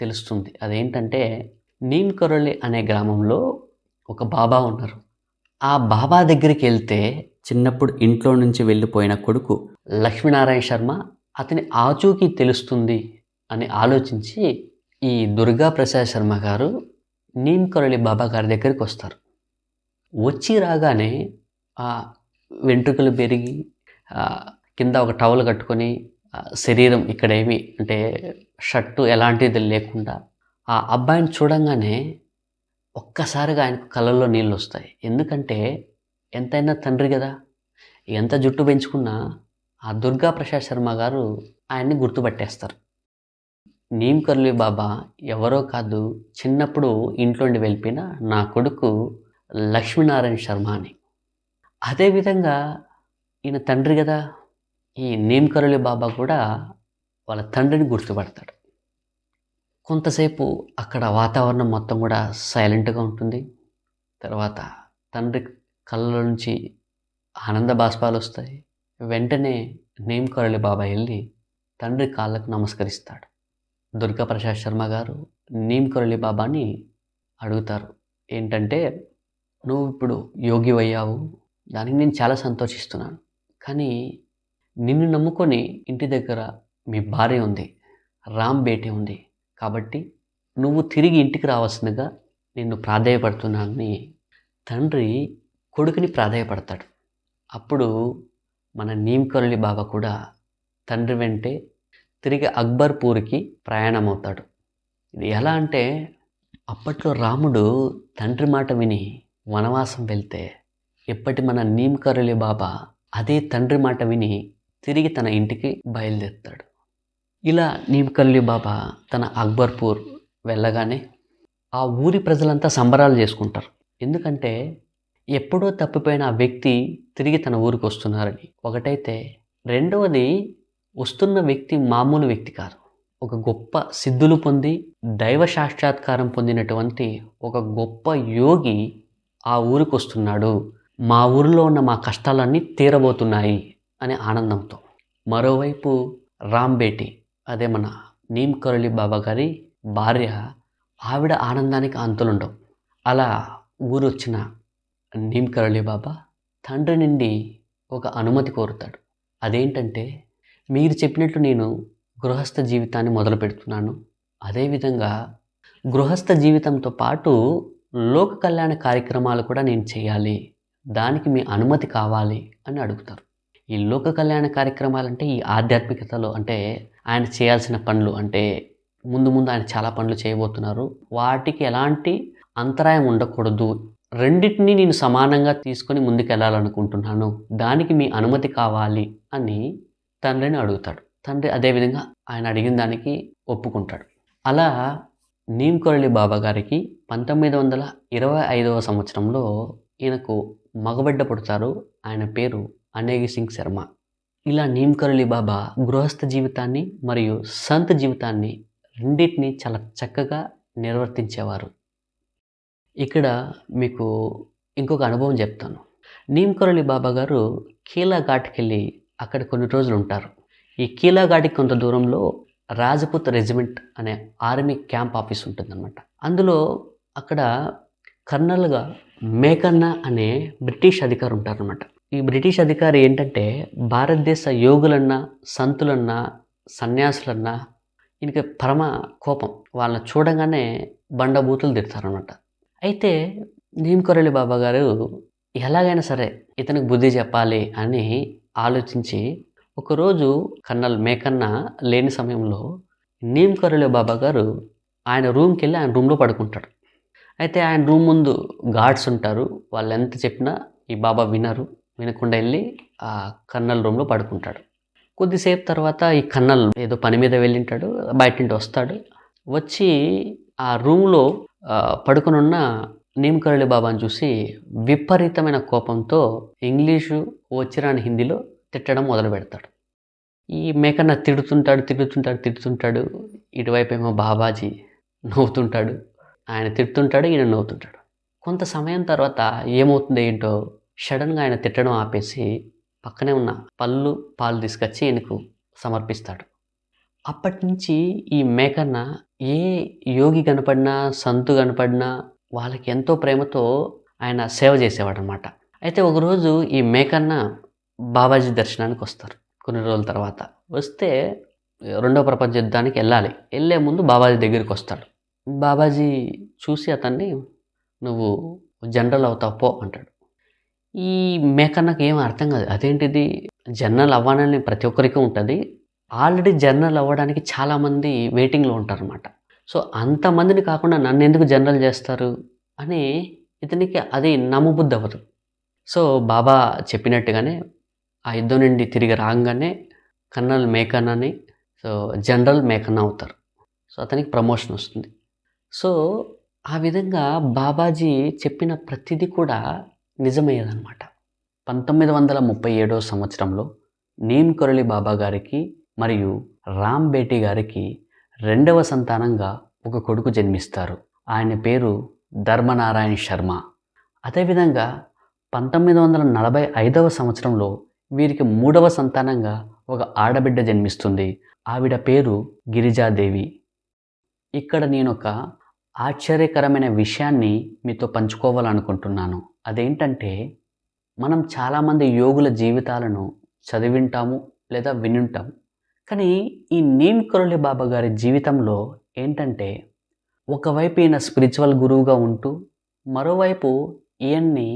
తెలుస్తుంది. అదేంటంటే నీమ్కరోళి అనే గ్రామంలో ఒక బాబా ఉన్నారు. ఆ బాబా దగ్గరికి వెళ్తే చిన్నప్పుడు ఇంట్లో నుంచి వెళ్ళిపోయిన కొడుకు లక్ష్మీనారాయణ శర్మ అతని ఆచూకీ తెలుస్తుంది అని ఆలోచించి ఈ దుర్గా ప్రసాద్ శర్మ గారు నీమ్కరోళి బాబా గారి దగ్గరికి వస్తారు. వచ్చి రాగానే ఆ వెంట్రుకలు పెరిగి కింద ఒక టవల్ కట్టుకొని శరీరం ఇక్కడేమి అంటే షర్టు ఎలాంటిది లేకుండా ఆ అబ్బాయిని చూడంగానే ఒక్కసారిగా ఆయనకు కళ్ళల్లో నీళ్ళు వస్తాయి. ఎందుకంటే ఎంతైనా తండ్రి కదా, ఎంత జుట్టు పెంచుకున్నా ఆ దుర్గా ప్రసాద్ శర్మ గారు ఆయన్ని గుర్తుపట్టేస్తారు. నీమ్కరోళి బాబా ఎవరో కాదు, చిన్నప్పుడు ఇంట్లోండి వెళ్ళిపోయిన నా కొడుకు లక్ష్మీనారాయణ శర్మ అని. అదేవిధంగా ఈయన తండ్రి కదా, ఈ నీమ్కరోళి బాబా కూడా వాళ్ళ తండ్రిని గుర్తుపడతాడు. కొంతసేపు అక్కడ వాతావరణం మొత్తం కూడా సైలెంట్గా ఉంటుంది. తర్వాత తండ్రి కళ్ళ నుంచి ఆనంద బాష్పాలు వస్తాయి. వెంటనే నీమ్ కరోళి బాబా వెళ్ళి తండ్రి కాళ్ళకు నమస్కరిస్తాడు. దుర్గాప్రసాద్ శర్మ గారు నీమ్ కరోళి బాబాని అడుగుతారు, ఏంటంటే, నువ్వు ఇప్పుడు యోగి అయ్యావు, దానికి నేను చాలా సంతోషిస్తున్నాను. కానీ నిన్ను నమ్ముకొని ఇంటి దగ్గర మీ భార్య ఉంది, రామ్ బేటీ ఉంది. కాబట్టి నువ్వు తిరిగి ఇంటికి రావాల్సిందిగా నిన్ను ప్రాధేయపడుతున్నానని తండ్రి కొడుకుని ప్రాధేయపడతాడు. అప్పుడు మన నీమ్ కరోళి బాబా కూడా తండ్రి వెంటే తిరిగి అక్బర్పూర్కి ప్రయాణమవుతాడు. ఇది ఎలా అంటే, అప్పట్లో రాముడు తండ్రి మాట విని వనవాసం వెళ్తే, ఇప్పటి మన నీమ్ కరోళి బాబా అదే తండ్రి మాట విని తిరిగి తన ఇంటికి బయలుదేరుతాడు. ఇలా నీమ్ కరోళి బాబా తన అక్బర్పూర్ వెళ్ళగానే ఆ ఊరి ప్రజలంతా సంబరాలు చేసుకుంటారు. ఎందుకంటే ఎప్పుడో తప్పిపోయిన ఆ వ్యక్తి తిరిగి తన ఊరికి వస్తున్నారని ఒకటైతే, రెండవది వస్తున్న వ్యక్తి మామూలు వ్యక్తి కాదు, ఒక గొప్ప సిద్ధులు పొంది దైవ సాక్షాత్కారం పొందినటువంటి ఒక గొప్ప యోగి ఆ ఊరికి వస్తున్నాడు, మా ఊరిలో ఉన్న మా కష్టాలన్నీ తీరబోతున్నాయి అనే ఆనందంతో. మరోవైపు రామ్ బేటీ, అదే మన నీమ్ కరోళి బాబా గారి భార్య, ఆవిడ ఆనందానికి అంతులుండవు. అలా ఊరు వచ్చిన నీమ్ కరోళి బాబా తండ్రి నుండి ఒక అనుమతి కోరుతాడు. అదేంటంటే, మీరు చెప్పినట్లు నేను గృహస్థ జీవితాన్ని మొదలు పెడుతున్నాను, అదేవిధంగా గృహస్థ జీవితంతో పాటు లోక కళ్యాణ కార్యక్రమాలు కూడా నేను చేయాలి, దానికి మీ అనుమతి కావాలి అని అడుగుతారు. ఈ లోక కళ్యాణ కార్యక్రమాలంటే ఈ ఆధ్యాత్మికతలో అంటే ఆయన చేయాల్సిన పనులు, అంటే ముందు ముందు ఆయన చాలా పనులు చేయబోతున్నారు, వాటికి ఎలాంటి అంతరాయం ఉండకూడదు, రెండింటినీ నేను సమానంగా తీసుకొని ముందుకు వెళ్ళాలనుకుంటున్నాను, దానికి మీ అనుమతి కావాలి అని తండ్రిని అడుగుతాడు. తండ్రి అదేవిధంగా ఆయన అడిగిన దానికి ఒప్పుకుంటాడు. అలా నీమ్ కరోళి బాబా గారికి 1925వ సంవత్సరంలో ఈయనకు మగబిడ్డ పుడతారు. ఆయన పేరు అనేగి సింగ్ శర్మ. ఇలా నీమ్ కరోళి బాబా గృహస్థ జీవితాన్ని మరియు సంత్ జీవితాన్ని రెండింటినీ చాలా చక్కగా నిర్వర్తించేవారు. ఇక్కడ మీకు ఇంకొక అనుభవం చెప్తాను. నీమ్ కరోళి బాబా గారు కీలా ఘాట్కి వెళ్ళి అక్కడ కొన్ని రోజులు ఉంటారు. ఈ కీలా ఘాట్కి కొంత దూరంలో రాజపుత్ రెజిమెంట్ అనే ఆర్మీ క్యాంప్ ఆఫీస్ ఉంటుందన్నమాట. అందులో అక్కడ కర్నల్గా మేకన్న అనే బ్రిటిష్ అధికారి ఉంటారనమాట. ఈ బ్రిటిష్ అధికారి ఏంటంటే, భారతదేశ యోగులన్నా, సంతులన్నా, సన్యాసులన్నా ఈయనకి పరమ కోపం. వాళ్ళని చూడగానే బండబూతులు తిడతారనమాట. అయితే నీమ్ కరోళి బాబా గారు ఎలాగైనా సరే ఇతనికి బుద్ధి చెప్పాలి అని ఆలోచించి, ఒకరోజు కర్నల్ మేకన్న లేని సమయంలో నీమ్ కరోళి బాబా గారు ఆయన రూమ్కి వెళ్ళి ఆయన రూమ్లో పడుకుంటాడు. అయితే ఆయన రూమ్ ముందు గార్డ్స్ ఉంటారు. వాళ్ళు ఎంత చెప్పినా ఈ బాబా వినకుండా వెళ్ళి ఆ కర్నల్ రూమ్లో పడుకుంటాడు. కొద్దిసేపు తర్వాత ఈ కర్నల్ ఏదో పని మీద వెళ్ళింటాడు, బయట నుండి వస్తాడు. వచ్చి ఆ రూమ్లో పడుకునున్న నీమ్ కరోళి బాబాని చూసి విపరీతమైన కోపంతో ఇంగ్లీషు వచ్చిరాని హిందీలో తిట్టడం మొదలు పెడతాడు. ఈ మేకన్న తిడుతుంటాడు. ఇటువైపు ఏమో బాబాజీ నవ్వుతుంటాడు. ఆయన తిడుతుంటాడు, ఈయన నవ్వుతుంటాడు. కొంత సమయం తర్వాత ఏమవుతుందో ఏంటో, సడన్గా ఆయన తిట్టడం ఆపేసి పక్కనే ఉన్న పాలు తీసుకొచ్చి ఈయనకు సమర్పిస్తాడు. అప్పటి నుంచి ఈ మేకన్న ఏ యోగి కనపడినా, సంతు కనపడినా వాళ్ళకి ఎంతో ప్రేమతో ఆయన సేవ చేసేవాడు అనమాట. అయితే ఒకరోజు ఈ మేకన్న బాబాజీ దర్శనానికి వస్తారు. కొన్ని రోజుల తర్వాత వస్తే రెండవ ప్రపంచ యుద్ధానికి వెళ్ళే ముందు బాబాజీ దగ్గరికి వస్తాడు. బాబాజీ చూసి అతన్ని, నువ్వు జనరల్ అవుతావు పో అంటాడు. ఈ మేకన్నకు ఏం అర్థం కాదు. అదేంటిది, జనరల్ అవ్వాలని ప్రతి ఒక్కరికి ఉంటుంది, ఆల్రెడీ జనరల్ అవ్వడానికి చాలామంది వెయిటింగ్లో ఉంటారన్నమాట. సో అంతమందిని కాకుండా నన్ను ఎందుకు జనరల్ చేస్తారు అని ఇతనికి అది నమ్మబుద్ధి అవ్వదు. సో బాబా చెప్పినట్టుగానే ఆ యుద్ధం నుండి తిరిగి రాగానే కర్నల్ మేకన్నని జనరల్ మేకన్న అవుతారు. సో అతనికి ప్రమోషన్ వస్తుంది. సో ఆ విధంగా బాబాజీ చెప్పిన ప్రతిదీ కూడా నిజమయ్యేదన్నమాట. 1937వ సంవత్సరంలో నీమ్ కరోళి బాబా గారికి మరియు రామ్ బేటీ గారికి రెండవ సంతానంగా ఒక కొడుకు జన్మిస్తారు. ఆయన పేరు ధర్మనారాయణ్ శర్మ. అదేవిధంగా 1945వ సంవత్సరంలో వీరికి మూడవ సంతానంగా ఒక ఆడబిడ్డ జన్మిస్తుంది. ఆవిడ పేరు గిరిజాదేవి. ఇక్కడ నేనొక ఆశ్చర్యకరమైన విషయాన్ని మీతో పంచుకోవాలనుకుంటున్నాను. అదేంటంటే, మనం చాలామంది యోగుల జీవితాలను చదివింటాము లేదా వినుంటాము. కానీ ఈ నీమ్ కరోలి బాబా గారి జీవితంలో ఏంటంటే, ఒకవైపు ఈయన స్పిరిచువల్ గురువుగా ఉంటూ, మరోవైపు ఈయన్ని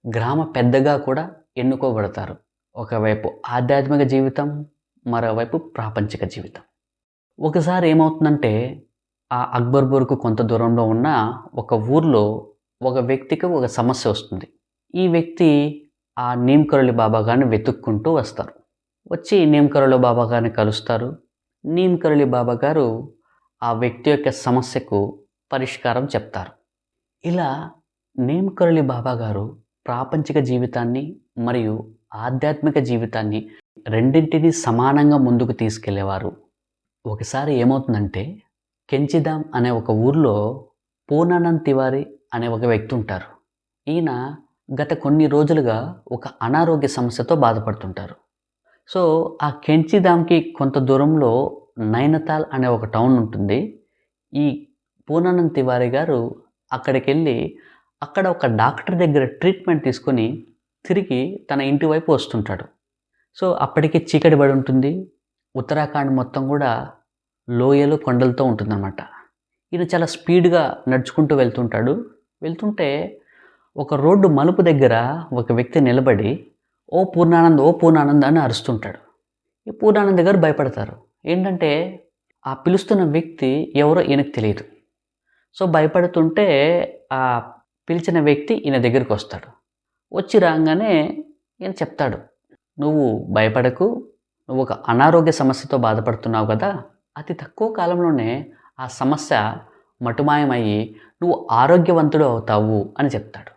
గ్రామ పెద్దగా కూడా ఎన్నుకోబడతారు. ఒకవైపు ఆధ్యాత్మిక జీవితం, మరోవైపు ప్రాపంచిక జీవితం. ఒకసారి ఏమవుతుందంటే, ఆ అక్బర్పూర్‌కు కొంత దూరంలో ఉన్న ఒక ఊర్లో ఒక వ్యక్తికి ఒక సమస్య వస్తుంది. ఈ వ్యక్తి ఆ నీమ్ కరోలి బాబా గారిని వెతుక్కుంటూ వస్తారు. వచ్చి నీమ్ కరోలి బాబా గారిని కలుస్తారు. నీమ్ కరోలి బాబా గారు ఆ వ్యక్తి యొక్క సమస్యకు పరిష్కారం చెప్తారు. ఇలా నీమ్ కరోలి బాబా గారు ప్రాపంచిక జీవితాన్ని మరియు ఆధ్యాత్మిక జీవితాన్ని రెండింటినీ సమానంగా ముందుకు తీసుకెళ్లేవారు. ఒకసారి ఏమవుతుందంటే, కెంచిదాం అనే ఒక ఊర్లో పూర్ణానంద్ తివారీ అనే ఒక వ్యక్తి ఉంటారు. ఈయన గత కొన్ని రోజులుగా ఒక అనారోగ్య సమస్యతో బాధపడుతుంటారు. సో ఆ కెంచిదాంకి కొంత దూరంలో నైనతాల్ అనే ఒక టౌన్ ఉంటుంది. ఈ పూర్ణానంద్ తివారీ గారు అక్కడికెళ్ళి అక్కడ ఒక డాక్టర్ దగ్గర ట్రీట్మెంట్ తీసుకొని తిరిగి తన ఇంటి వైపు వస్తుంటాడు. సో అప్పటికి చీకటి పడి ఉంటుంది. ఉత్తరాఖండ్ మొత్తం కూడా లోయలు, కొండలతో ఉంటుందన్నమాట. ఈయన చాలా స్పీడ్‌గా నడుచుకుంటూ వెళ్తుంటాడు. వెళ్తుంటే ఒక రోడ్డు మలుపు దగ్గర ఒక వ్యక్తి నిలబడి "ఓ పూర్ణానంద్, ఓ పూర్ణానంద్" అని అరుస్తుంటాడు. ఈ పూర్ణానంద్ గారు భయపడతారు. ఏంటంటే ఆ పిలుస్తున్న వ్యక్తి ఎవరో ఈయనకు తెలీదు. సో భయపడుతుంటే ఆ పిలిచిన వ్యక్తి ఈయన దగ్గరికి వస్తాడు. వచ్చి రాంగానే ఈయన చెప్తాడు, "నువ్వు భయపడకు. నువ్వు ఒక అనారోగ్య సమస్యతో బాధపడుతున్నావు కదా! అతి తక్కువ కాలంలోనే ఆ సమస్య మటుమాయమయ్యి నువ్వు ఆరోగ్యవంతుడు అవుతావు" అని చెప్తాడు.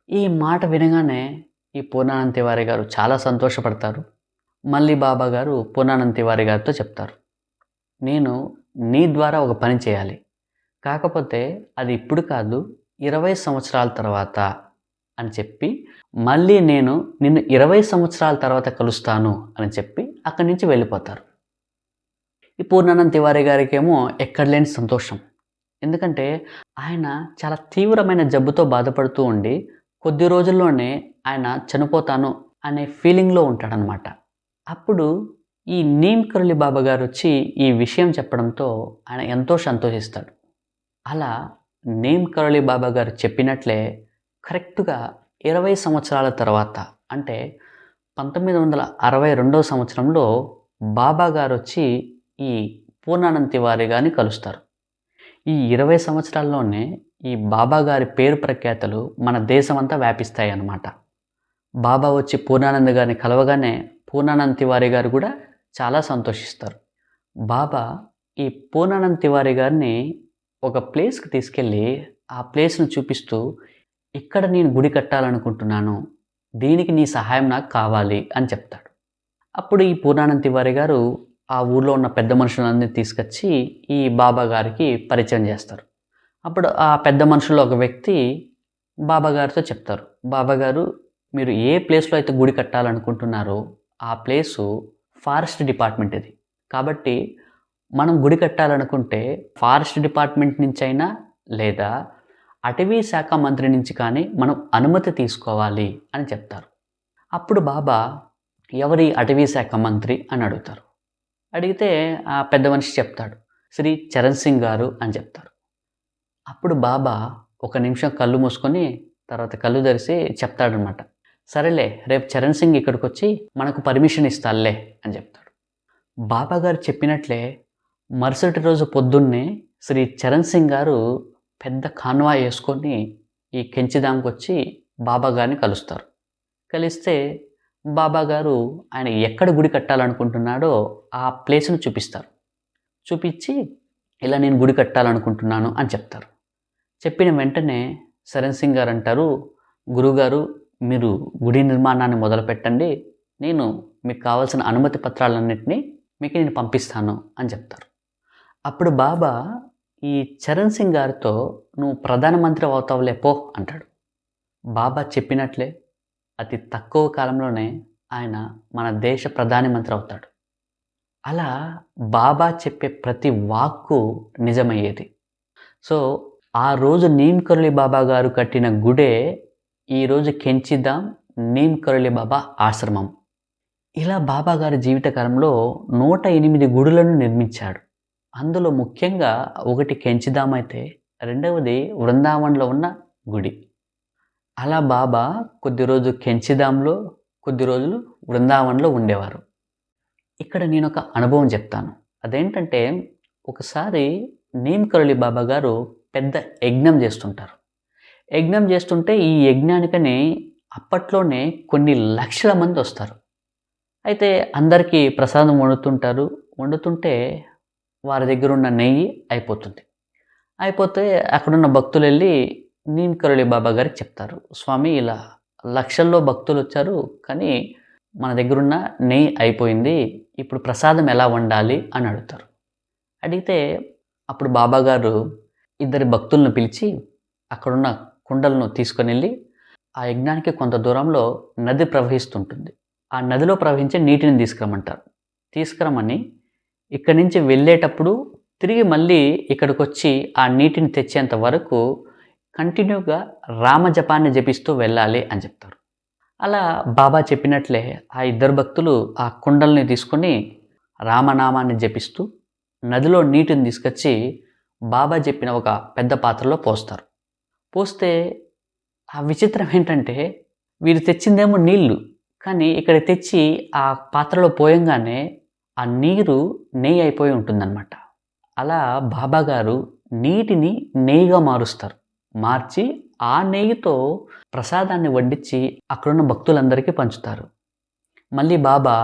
ఈ మాట వినగానే ఈ పూర్ణానంద్ తివారీ గారు చాలా సంతోషపడతారు. మళ్ళీ బాబా గారు పూర్ణానంద్ తివారీ గారితో చెప్తారు, "నేను నీ ద్వారా ఒక పని చేయాలి. కాకపోతే అది ఇప్పుడు కాదు, 20 సంవత్సరాల తర్వాత" అని చెప్పి, మళ్ళీ నేను నిన్ను 20 సంవత్సరాల తర్వాత కలుస్తాను అని చెప్పి అక్కడి నుంచి వెళ్ళిపోతారు. ఈ పూర్ణానంద్ తివారీ గారికేమో ఎక్కడలేని సంతోషం. ఎందుకంటే ఆయన చాలా తీవ్రమైన జబ్బుతో బాధపడుతూ ఉండి కొద్ది రోజుల్లోనే ఆయన చనిపోతాను అనే ఫీలింగ్‌లో ఉంటాడనమాట. అప్పుడు ఈ నీమ్ కరోలి బాబా గారు వచ్చి ఈ విషయం చెప్పడంతో ఆయన ఎంతో సంతోషిస్తాడు. అలా నీమ్ కరోలి బాబా గారు చెప్పినట్లే కరెక్ట్‌గా 20 సంవత్సరాల తర్వాత అంటే 1962వ సంవత్సరంలో బాబా గారొచ్చి ఈ పూర్ణానంద్ తివారీ గారిని కలుస్తారు. ఈ 20 సంవత్సరాల్లోనే ఈ బాబా గారి పేరు ప్రఖ్యాతలు మన దేశమంతా వ్యాపిస్తాయన్నమాట. బాబా వచ్చి పూర్ణానంద్ గారిని కలవగానే పూర్ణానంద్ తివారీ గారు కూడా చాలా సంతోషిస్తారు. బాబా ఈ పూర్ణానంద్ తివారీ గారిని ఒక ప్లేస్‌కి తీసుకెళ్ళి ఆ ప్లేస్‌ని చూపిస్తూ, "ఇక్కడ నేను గుడి కట్టాలనుకుంటున్నాను. దీనికి నీ సహాయం నాకు కావాలి" అని చెప్తాడు. అప్పుడు ఈ పూర్ణానంద్ తివారీ గారు ఆ ఊర్లో ఉన్న పెద్ద మనుషులందరిని తీసుకొచ్చి ఈ బాబా గారికి పరిచయం చేస్తారు. అప్పుడు ఆ పెద్ద మనుషుల్లో ఒక వ్యక్తి బాబా గారితో చెప్తారు, "బాబా గారు, మీరు ఏ ప్లేస్‌లో అయితే గుడి కట్టాలనుకుంటున్నారో ఆ ప్లేసు ఫారెస్ట్ డిపార్ట్మెంట్ ఇది. కాబట్టి మనం గుడి కట్టాలనుకుంటే ఫారెస్ట్ డిపార్ట్మెంట్ నుంచైనా లేదా అటవీ శాఖ మంత్రి నుంచి కానీ మనం అనుమతి తీసుకోవాలి" అని చెప్తారు. అప్పుడు బాబా, "ఎవరి అటవీ శాఖ మంత్రి" అని అడుగుతారు. అడిగితే ఆ పెద్ద మనిషి చెప్తాడు, "శ్రీ చరణ్ సింగ్ గారు" అని చెప్తారు. అప్పుడు బాబా ఒక నిమిషం కళ్ళు మూసుకొని తర్వాత కళ్ళు తెరిసి చెప్తాడనమాట, "సరేలే, రేపు చరణ్ సింగ్ ఇక్కడికొచ్చి మనకు పర్మిషన్ ఇస్తాడులే" అని చెప్తాడు. బాబా గారు చెప్పినట్లే మరుసటి రోజు పొద్దున్నే శ్రీ చరణ్ సింగ్ గారు పెద్ద కాన్వాయ్ వేసుకొని ఈ కెంచిదాంకొచ్చి బాబా గారిని కలుస్తారు. కలిస్తే బాబా గారు ఆయన ఎక్కడ గుడి కట్టాలనుకుంటున్నాడో ఆ ప్లేస్‌ని చూపిస్తారు. చూపించి, "ఇలా నేను గుడి కట్టాలనుకుంటున్నాను" అని చెప్తారు. చెప్పిన వెంటనే చరణ్ సింగ్ గారు అంటారు, "గురువుగారు, మీరు గుడి నిర్మాణాన్ని మొదలుపెట్టండి. నేను మీకు కావాల్సిన అనుమతి పత్రాలన్నిటిని మీకు నేను పంపిస్తాను" అని చెప్తారు. అప్పుడు బాబా ఈ చరణ్ సింగ్ గారితో, "నువ్వు ప్రధానమంత్రి అవుతావులే పో" అంటాడు. బాబా చెప్పినట్లే అతి తక్కువ కాలంలోనే ఆయన మన దేశ ప్రధాని మంత్రి అవుతాడు. అలా బాబా చెప్పే ప్రతి వాక్కు నిజమయ్యేది. సో, ఆ రోజు నీమ్ కరోలి బాబా గారు కట్టిన గుడే ఈరోజు కెంచిధామ్ నీమ్ కరోలి బాబా ఆశ్రమం. ఇలా బాబా గారి జీవితకాలంలో 108 గుడులను నిర్మించాడు. అందులో ముఖ్యంగా ఒకటి కెంచిధామ్ అయితే, రెండవది వృందావన్‌లో ఉన్న గుడి. అలా బాబా కొద్ది రోజులు కెంచిధామ్‌లో, కొద్ది రోజులు వృందావన్‌లో ఉండేవారు. ఇక్కడ నేనొక అనుభవం చెప్తాను. అదేంటంటే, ఒకసారి నీమ్ కరోలి బాబా గారు పెద్ద యజ్ఞం చేస్తుంటారు. యజ్ఞం చేస్తుంటే ఈ యజ్ఞానికని అప్పట్లోనే కొన్ని లక్షల మందొస్తారు. అయితే అందరికీ ప్రసాదం వండుతుంటారు. వండుతుంటే వారి దగ్గరున్న నెయ్యి అయిపోతుంది. అయిపోతే అక్కడున్న భక్తులెళ్ళి నీమ్ కరోలి బాబా గారికి చెప్తారు. స్వామి ఇలా లక్షల్లో భక్తులొచ్చారు. కానీ మన దగ్గరున్న నెయ్యి అయిపోయింది. ఇప్పుడు ప్రసాదం ఎలా వండాలి అని అడుగుతారు. అడిగితే అప్పుడు బాబా గారు ఇద్దరి భక్తులను పిలిచి అక్కడున్న కుండలను తీసుకొనెళ్ళి ఆ యజ్ఞానికి కొంత దూరంలో నది ప్రవహిస్తుంటుంది. ఆ నదిలో ప్రవహించే నీటిని తీసుకురమ్మంటారు. తీసుకురమ్మని ఇక్కడి నుంచి వెళ్ళేటప్పుడు తిరిగి మళ్ళీ ఇక్కడికొచ్చి ఆ నీటిని తెచ్చేంత వరకు కంటిన్యూగా రామజపాన్ని జపిస్తూ వెళ్ళాలి అని చెప్తారు. అలా బాబా చెప్పినట్లే ఆ ఇద్దరు భక్తులు ఆ కుండల్ని తీసుకొని రామనామాన్ని జపిస్తూ నదిలో నీటిని తీసుకొచ్చి బాబా చెప్పిన ఒక పెద్ద పాత్రలో పోస్తారు. పోస్తే ఆ విచిత్రం ఏంటంటే వీరు తెచ్చిందేమో నీళ్ళు. కానీ ఇక్కడ తెచ్చి ఆ పాత్రలో పోయంగానే ఆ నీరు నెయ్యి అయిపోయి ఉంటుందన్నమాట. అలా బాబా గారు నీటిని నెయ్యిగా మారుస్తారు. మార్చి ఆ నెయ్యితో ప్రసాదాన్ని వడ్డించి అక్కడున్న భక్తులందరికీ పంచుతారు. మళ్ళీ బాబా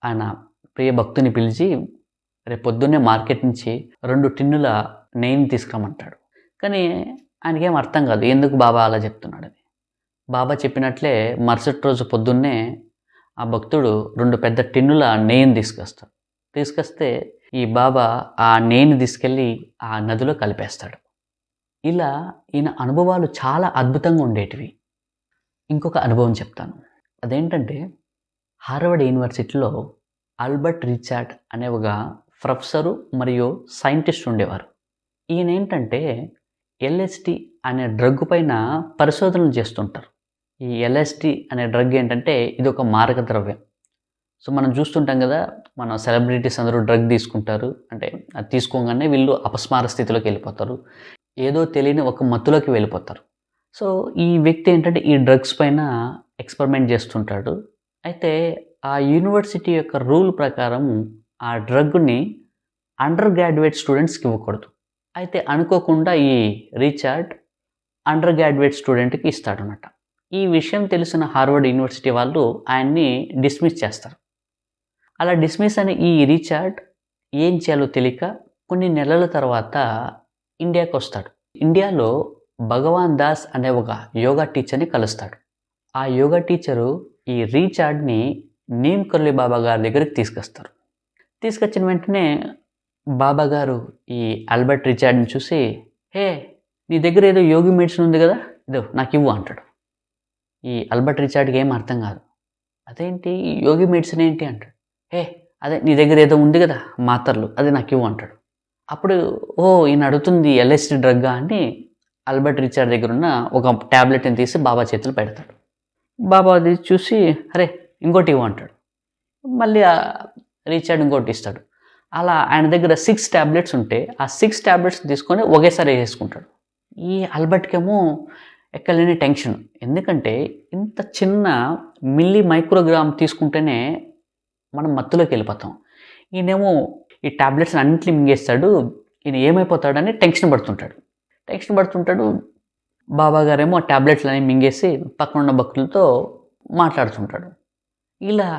ఆయన ప్రియ భక్తుని పిలిచి రేపు పొద్దున్నే మార్కెట్ నుంచి 2 టిన్నుల నెయ్యిని తీసుకురమ్మంటాడు. కానీ ఆయనకేం అర్థం కాదు. ఎందుకు బాబా అలా చెప్తున్నాడని. బాబా చెప్పినట్లే మరుసటి రోజు పొద్దున్నే ఆ భక్తుడు 2 పెద్ద టిన్నుల నెయ్యిని తీసుకొస్తాడు. తీసుకొస్తే ఈ బాబా ఆ నెయ్యిని తీసుకెళ్ళి ఆ నదిలో కలిపేస్తాడు. ఇలా ఈయన అనుభవాలు చాలా అద్భుతంగా ఉండేటివి. ఇంకొక అనుభవం చెప్తాను. అదేంటంటే హార్వర్డ్ యూనివర్సిటీలో ఆల్బర్ట్ రిచర్డ్ అనే ఒక ప్రొఫెసరు మరియు సైంటిస్ట్ ఉండేవారు. ఈయనేంటంటే ఎల్ఎస్డి అనే డ్రగ్ పైన పరిశోధనలు చేస్తుంటారు. ఈ ఎల్ఎస్డి అనే డ్రగ్ ఏంటంటే ఇది ఒక మారక ద్రవ్యం. సో మనం చూస్తుంటాం కదా, మన సెలబ్రిటీస్ అందరూ డ్రగ్ తీసుకుంటారు. అంటే అది తీసుకోగానే వీళ్ళు అపస్మార స్థితిలోకి వెళ్ళిపోతారు. ఏదో తెలియని ఒక మత్తులోకి వెళ్ళిపోతారు. సో ఈ వ్యక్తి ఏంటంటే ఈ డ్రగ్స్ పైన ఎక్స్పెరిమెంట్ చేస్తుంటాడు. అయితే ఆ యూనివర్సిటీ యొక్క రూల్ ప్రకారం ఆ డ్రగ్ని అండర్ గ్రాడ్యుయేట్ స్టూడెంట్స్కి ఇవ్వకూడదు. అయితే అనుకోకుండా ఈ రిచర్డ్ అండర్ గ్రాడ్యుయేట్ స్టూడెంట్కి ఇస్తాడనమాట. ఈ విషయం తెలిసిన హార్వర్డ్ యూనివర్సిటీ వాళ్ళు ఆయన్ని డిస్మిస్ చేస్తారు. అలా డిస్మిస్ అయిన ఈ రిచర్డ్ ఏం చేయాలో తెలియక కొన్ని నెలల తర్వాత ఇండియాకి వస్తాడు. ఇండియాలో భగవాన్ దాస్ అనే ఒక యోగా టీచర్ని కలుస్తాడు. ఆ యోగా టీచరు ఈ రిచర్డ్ని నీమ్ కరోలి బాబా గారి దగ్గరికి తీసుకొస్తారు. తీసుకొచ్చిన వెంటనే బాబా గారు ఈ ఆల్బర్ట్ రిచర్డ్ని చూసి, హే నీ దగ్గర ఏదో యోగి మెడిసిన్ ఉంది కదా, ఇదో నాకు ఇవ్వు అంటాడు. ఈ ఆల్బర్ట్ రిచర్డ్కి ఏం అర్థం కాదు. అదేంటి యోగి మెడిసిన్ ఏంటి అంటాడు. హే అదే నీ దగ్గర ఏదో ఉంది కదా మాత్రలు, అది నాకు ఇవ్వు అంటాడు. అప్పుడు ఈయన అడుగుతుంది ఎల్ఎస్డి డ్రగ్గా అని ఆల్బర్ట్ రిచర్డ్ దగ్గర ఉన్న ఒక ట్యాబ్లెట్ని తీసి బాబా చేతులు పెడతాడు. బాబా అది చూసి అరే ఇంకోటి ఇవ్వు అంటాడు. మళ్ళీ రిచర్డ్ ఇంకోటి ఇస్తాడు. అలా ఆయన దగ్గర 6 ట్యాబ్లెట్స్ ఉంటే ఆ 6 ట్యాబ్లెట్స్ తీసుకొని ఒకేసారి వేసేసుకుంటాడు. ఈ ఆల్బర్ట్కేమో ఎక్కలేని టెన్షన్. ఎందుకంటే ఇంత చిన్న మిల్లీ మైక్రోగ్రామ్ తీసుకుంటేనే మనం మత్తులోకి వెళ్ళిపోతాం. ఈయనేమో ఈ ట్యాబ్లెట్స్ అన్నింటినీ మింగేస్తాడు. ఈయన ఏమైపోతాడని టెన్షన్ పడుతుంటాడు. బాబా గారేమో ఆ ట్యాబ్లెట్లని మింగేసి పక్కన ఉన్న భక్తులతో మాట్లాడుతుంటాడు. ఇలా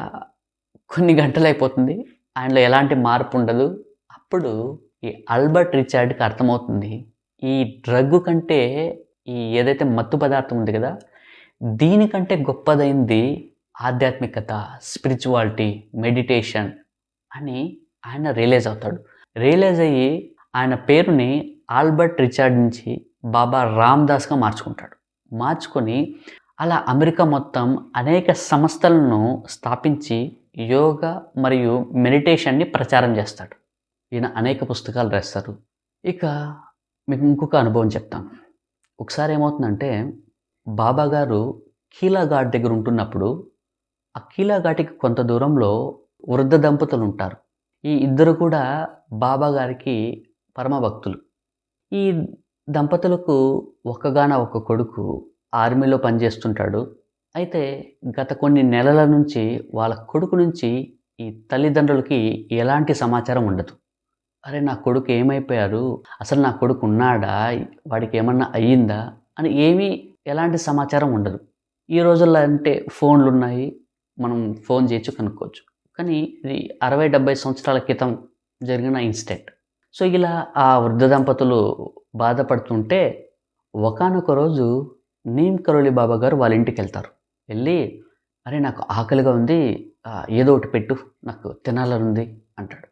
కొన్ని గంటలు అయిపోతుంది. ఆయనలో ఎలాంటి మార్పు ఉండదు. అప్పుడు ఈ ఆల్బర్ట్ రిచర్డ్కి అర్థమవుతుంది ఈ డ్రగ్ కంటే ఈ ఏదైతే మత్తు పదార్థం ఉంది కదా, దీనికంటే గొప్పదైంది ఆధ్యాత్మికత, స్పిరిచువాలిటీ, మెడిటేషన్ అని ఆయన రియలైజ్ అవుతాడు. రియలైజ్ అయ్యి ఆయన పేరుని ఆల్బర్ట్ రిచర్డ్ నుంచి బాబా రామ్ దాస్గా మార్చుకుంటాడు. మార్చుకొని అలా అమెరికా మొత్తం అనేక సంస్థలను స్థాపించి యోగా మరియు మెడిటేషన్‌ని ప్రచారం చేస్తాడు. ఈయన అనేక పుస్తకాలు రాస్తారు. ఇక మీకు ఇంకొక అనుభవం చెప్తాను. ఒకసారి ఏమవుతుందంటే బాబా గారు కీలా ఘాట్ దగ్గర ఉంటున్నప్పుడు, ఆ కీలా ఘాట్‌కి కొంత దూరంలో వృద్ధ దంపతులుంటారు. ఈ ఇద్దరు కూడా బాబా గారికి పరమ భక్తులు. ఈ దంపతులకు ఒక్క కొడుకు ఆర్మీలో పనిచేస్తుంటాడు. అయితే గత కొన్ని నెలల నుంచి వాళ్ళ కొడుకు నుంచి ఈ తల్లిదండ్రులకి ఎలాంటి సమాచారం ఉండదు. అరే! నా కొడుకు ఏమైపోయారు? అసలు నా కొడుకు ఉన్నాడా? వాడికేమన్నా అయ్యిందా? అని ఎలాంటి సమాచారం ఉండదు. ఈ రోజుల్లో అంటే ఫోన్లున్నాయి. మనం ఫోన్ చేయొచ్చు, కనుక్కోవచ్చు. కానీ ఇది 60, 70 సంవత్సరాల క్రితం జరిగిన ఇన్సిడెంట్. సో, ఇలా ఆ వృద్ధ దంపతులు బాధపడుతుంటే ఒకానొక రోజు నీమ్ కరోలి బాబా గారు వాళ్ళ ఇంటికెళ్తారు. ఎళ్లి, "అరే! నాకు ఆకలిగా ఉంది. ఏదో ఒకటి పెట్టు. నాకు తినాలనుంది" అంటాడు.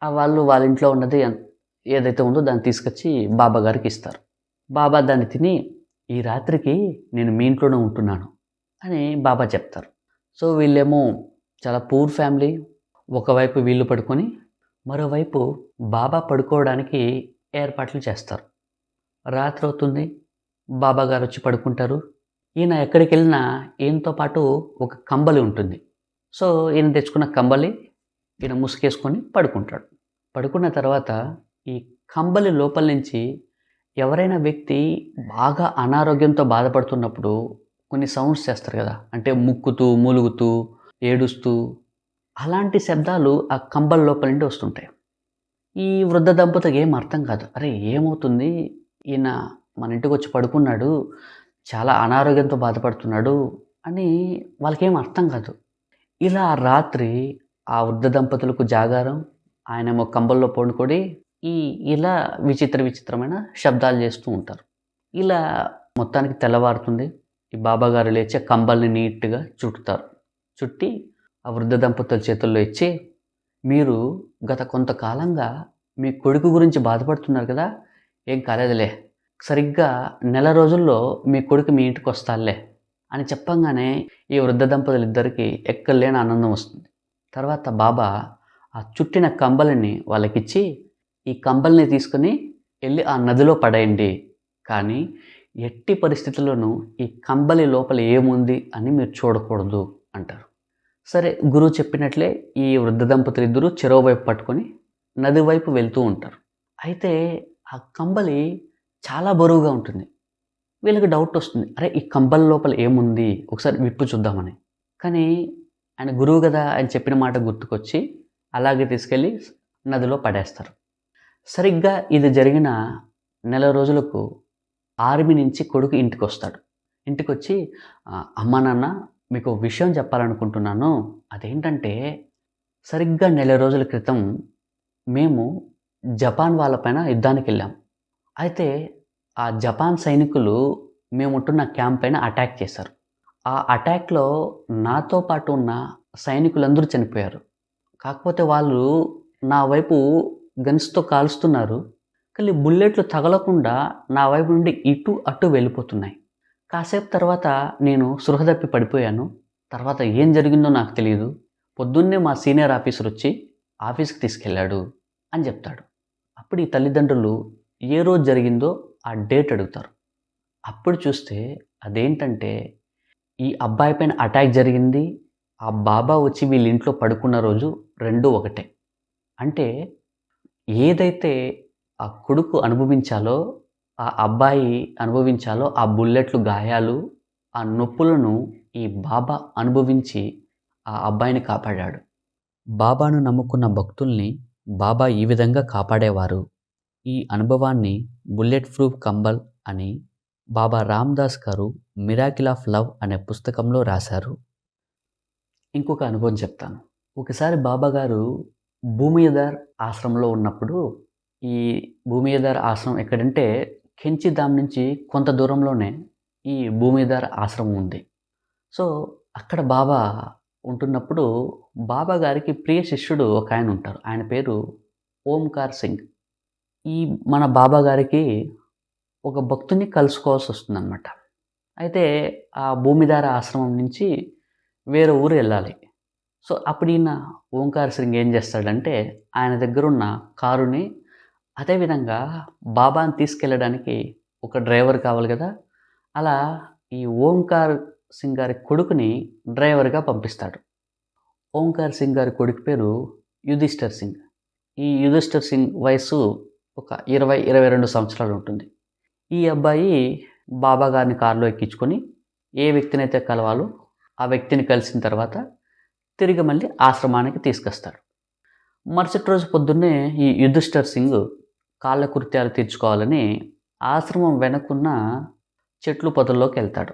వాళ్ళు వాళ్ళ ఇంట్లో ఉన్నది ఏదైతే ఉందో దాన్ని తీసుకొచ్చి బాబా గారికి ఇస్తారు. బాబా దాన్ని తిని, "ఈ రాత్రికి నేను మీ ఇంట్లోనే ఉంటున్నాను" అని బాబా చెప్తారు. సో, వీళ్ళేమో చాలా పూర్ ఫ్యామిలీ. ఒకవైపు వీళ్ళు పడుకొని, మరోవైపు బాబా పడుకోవడానికి ఏర్పాట్లు చేస్తారు. రాత్రవుతుంది. బాబా గారొచ్చి పడుకుంటారు. ఈయన ఎక్కడికెళ్ళినా ఈయనతో పాటు ఒక కంబలి ఉంటుంది. సో, ఈయన తెచ్చుకున్న కంబలి ఈయన ముసుగేసుకొని పడుకుంటాడు. పడుకున్న తర్వాత ఈ కంబలి లోపల నుంచి ఎవరైనా వ్యక్తి బాగా అనారోగ్యంతో బాధపడుతున్నప్పుడు కొన్ని సౌండ్స్ చేస్తారు కదా! అంటే ముక్కుతూ, మూలుగుతూ, ఏడుస్తూ అలాంటి శబ్దాలు ఆ కంబలి లోపల నుండి వస్తుంటాయి. ఈ వృద్ధ దంపతికి ఏం అర్థం కాదు. అరే! ఏమవుతుంది? ఈయన మన ఇంటికొచ్చి పడుకున్నాడు. చాలా అనారోగ్యంతో బాధపడుతున్నాడు అని వాళ్ళకేం అర్థం కాదు. ఇలా రాత్రి ఆ వృద్ధ దంపతులకు జాగారం. ఆయనేమో కంబల్లో పడుకొని ఇలా విచిత్రమైన శబ్దాలు చేస్తూ ఉంటారు. ఇలా మొత్తానికి తెల్లవారుతుంది. ఈ బాబా గారు లేచి ఆ కంబల్ని నీట్‌గా చుట్టుతారు. చుట్టి ఆ వృద్ధ దంపతుల చేతుల్లో ఇచ్చి, "మీరు గత కొంతకాలంగా మీ కొడుకు గురించి బాధపడుతున్నారు కదా! ఏం కాలేదులే. సరిగ్గా నెల రోజుల్లో మీ కొడుకు మీ ఇంటికొస్తాడులే" అని చెప్పంగానే ఈ వృద్ధ దంపతులిద్దరికీ ఎక్కడలేని ఆనందం వస్తుంది. తర్వాత బాబా ఆ చుట్టిన కంబలిని వాళ్ళకిచ్చి, "ఈ కంబలిని తీసుకొని ఎళ్లి ఆ నదిలో పడేయండి. కానీ ఎట్టి పరిస్థితుల్లోనూ ఈ కంబలి లోపల ఏముంది అని మీరు చూడకూడదు" అంటారు. సరే, గురువు చెప్పినట్లే ఈ వృద్ధ దంపతులిద్దరూ చెరో వైపు పట్టుకొని నది వైపు వెళ్తూ ఉంటారు. అయితే ఆ కంబలి చాలా బరువుగా ఉంటుంది. వీళ్ళకి డౌటొస్తుంది. అరే! ఈ కంబలి లోపల ఏముంది? ఒకసారి విప్పి చూద్దామని. కానీ ఆయన గురువు గదా! ఆయన చెప్పిన మాట గుర్తుకొచ్చి అలాగే తీసుకెళ్ళి నదిలో పడేస్తారు. సరిగ్గా ఇది జరిగిన నెల రోజులకు ఆర్మీ నుంచి కొడుకు ఇంటికొస్తాడు. ఇంటికొచ్చి, "అమ్మా, నాన్న, మీకో విషయం చెప్పాలనుకుంటున్నాను. అదేంటంటే సరిగ్గా నెల రోజుల క్రితం మేము జపాన్ వాళ్ళపైన యుద్ధానికెళ్ళాం. అయితే ఆ జపాన్ సైనికులు మేముంటున్న క్యాంప్ పైన అటాక్ చేశారు. ఆ అటాక్‌లో నాతో పాటు ఉన్న సైనికులందరూ చనిపోయారు. కాకపోతే వాళ్ళు నా వైపు గన్స్‌తో కాలుస్తున్నారు. కానీ బుల్లెట్లు తగలకుండా నా వైపు నుండి ఇటు, అటు వెళ్ళిపోతున్నాయి. కాసేపు తర్వాత నేను స్పృహ తప్పి పడిపోయాను. తర్వాత ఏం జరిగిందో నాకు తెలీదు. పొద్దున్నే మా సీనియర్ ఆఫీసరొచ్చి ఆఫీస్‌కి తీసుకెళ్ళాడు" అని చెప్తాడు. అప్పుడు ఈ తల్లిదండ్రులు ఏ రోజు జరిగిందో ఆ డేట్ అడుగుతారు. అప్పుడు చూస్తే అదేంటంటే ఈ అబ్బాయి పైన అటాక్ జరిగింది, ఆ బాబా వచ్చి వీళ్ళ ఇంట్లో పడుకున్న రోజు 2 ఒకటే. అంటే ఏదైతే ఆ కొడుకు అనుభవించాలో, ఆ అబ్బాయి అనుభవించాలో ఆ బుల్లెట్లు గాయాలు, ఆ నొప్పులను ఈ బాబా అనుభవించి ఆ అబ్బాయిని కాపాడాడు. బాబాను నమ్ముకున్న భక్తుల్ని బాబా ఈ విధంగా కాపాడేవారు. ఈ అనుభవాన్ని బుల్లెట్ ప్రూఫ్ కంబల్ అని బాబా రామ్‌దాస్ గారు 'మిరాకిల్ ఆఫ్ లవ్' అనే పుస్తకంలో రాశారు. ఇంకొక అనుభవం చెప్తాను. ఒకసారి బాబాగారు భూమియదార్ ఆశ్రమంలో ఉన్నప్పుడు, ఈ భూమియదార్ ఆశ్రమం ఎక్కడంటే కెంచిధామ్ నుంచి కొంత దూరంలోనే ఈ భూమియదార్ ఆశ్రమం ఉంది. సో, అక్కడ బాబా ఉంటున్నప్పుడు బాబా గారికి ప్రియ శిష్యుడు ఒకాయన ఉంటారు. ఆయన పేరు ఓంకార్ సింగ్. ఈ మన బాబా గారికి ఒక భక్తుడిని కలుసుకోవాల్సొస్తుందనమాట. అయితే ఆ భూమిధార ఆశ్రమం నుంచి వేరే ఊరు వెళ్ళాలి. సో, అప్పుడు ఈయన ఓంకార్ సింగ్ ఏం చేస్తాడంటే, ఆయన దగ్గరున్న కారుని అదే విధంగా బాబాని తీసుకెళ్ళడానికి ఒక డ్రైవర్ కావాలి గదా! అలా ఈ ఓంకార్ సింగ్ గారి కొడుకుని డ్రైవర్‌గా పంపిస్తాడు. ఓంకార్ సింగ్ గారి కొడుకు పేరు యుధిష్ఠర్ సింగ్. ఈ యుధిష్ఠర్ సింగ్ వయస్సు ఒక 20, 22 సంవత్సరాలు ఉంటుంది. ఈ అబ్బాయి బాబా గారిని కారులో ఎక్కించుకొని ఏ వ్యక్తినైతే కలవాలో ఆ వ్యక్తిని కలిసిన తర్వాత తిరిగి మళ్ళీ ఆశ్రమానికి తీసుకొస్తాడు. మరుసటి రోజు పొద్దున్నే ఈ యుధిష్ఠర్ సింగ్ కాలకృత్యాలు తీర్చుకోవాలని ఆశ్రమం వెనకున్న చెట్లు పొదల్లోకి వెళ్తాడు.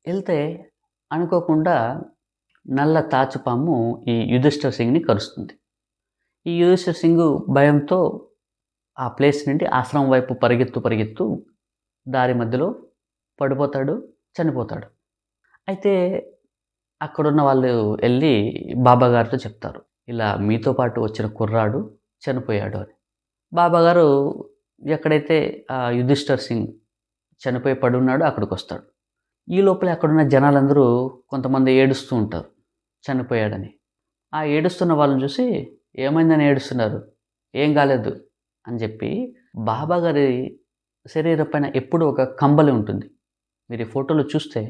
వెళ్తే అనుకోకుండా నల్ల తాచుపాము ఈ యుధిష్ఠర్ సింగ్‌ని కరుస్తుంది. ఈ యుధిష్ఠర్ సింగ్ భయంతో ఆ ప్లేస్ నుండి ఆశ్రమం వైపు పరిగెత్తు దారి మధ్యలో పడిపోతాడు, చనిపోతాడు. అయితే అక్కడున్న వాళ్ళు వెళ్ళి బాబాగారితో చెప్తారు. ఇలా మీతో పాటు వచ్చిన కుర్రాడు చనిపోయాడు అని. బాబాగారు ఎక్కడైతే యుధిష్ఠర్ సింగ్ చనిపోయి పడున్నాడో అక్కడికొస్తాడు. ఈ లోపలే అక్కడున్న జనాలందరూ కొంతమంది ఏడుస్తూ ఉంటారు చనిపోయాడని. ఆ ఏడుస్తున్న వాళ్ళని చూసి ఏమైందని ఏడుస్తున్నారు? ఏం కాలేదు అని చెప్పి బాబాగారి శరీరం పైన ఎప్పుడూ ఒక కంబలి ఉంటుంది. మీరు ఈ ఫోటోలో చూస్తే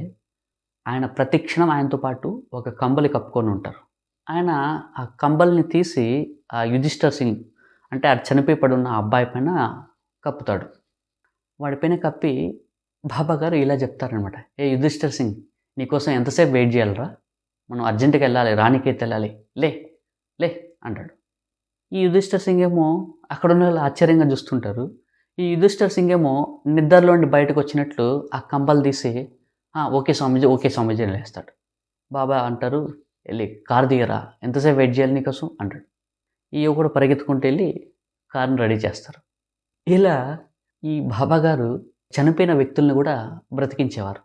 ఆయన ప్రతి క్షణం ఆయనతో పాటు ఒక కంబలి కప్పుకొని ఉంటారు. ఆయన ఆ కంబలిని తీసి ఆ యుధిష్ఠర్ సింగ్ అంటే ఆ చనిపోయి పడున్న ఆ అబ్బాయి పైన కప్పుతాడు. వాడి పైన కప్పి బాబాగారు ఇలా చెప్తారనమాట. ఏ యుధిష్ఠర్ సింగ్, నీకోసం ఎంతసేపు వెయిట్ చేయాలిరా? మనం అర్జెంట్‌గా వెళ్ళాలి, రాణికేత్ వెళ్ళాలి. లే లే అంటాడు. ఈ యుధిష్ఠర్ సింగ్ ఏమో అక్కడున్న వాళ్ళు ఆశ్చర్యంగా చూస్తుంటారు. ఈ యుధిష్ఠర్ సింగ్ ఏమో నిద్రలో నుండి బయటకు వచ్చినట్లు ఆ కంబలు తీసి ఓకే స్వామీజీ, ఓకే స్వామీజీ అని లేస్తాడు. బాబా అంటారు, "ఎళ్ళి కారు దిగరా, ఎంతసేపు వెయిట్ చేయాలి నీకోసం" అంటాడు. ఈ యువకుడు పరిగెత్తుకుంటూ వెళ్ళి కారుని రెడీ చేస్తారు. ఇలా ఈ బాబాగారు చనిపోయిన వ్యక్తులను కూడా బ్రతికించేవారు.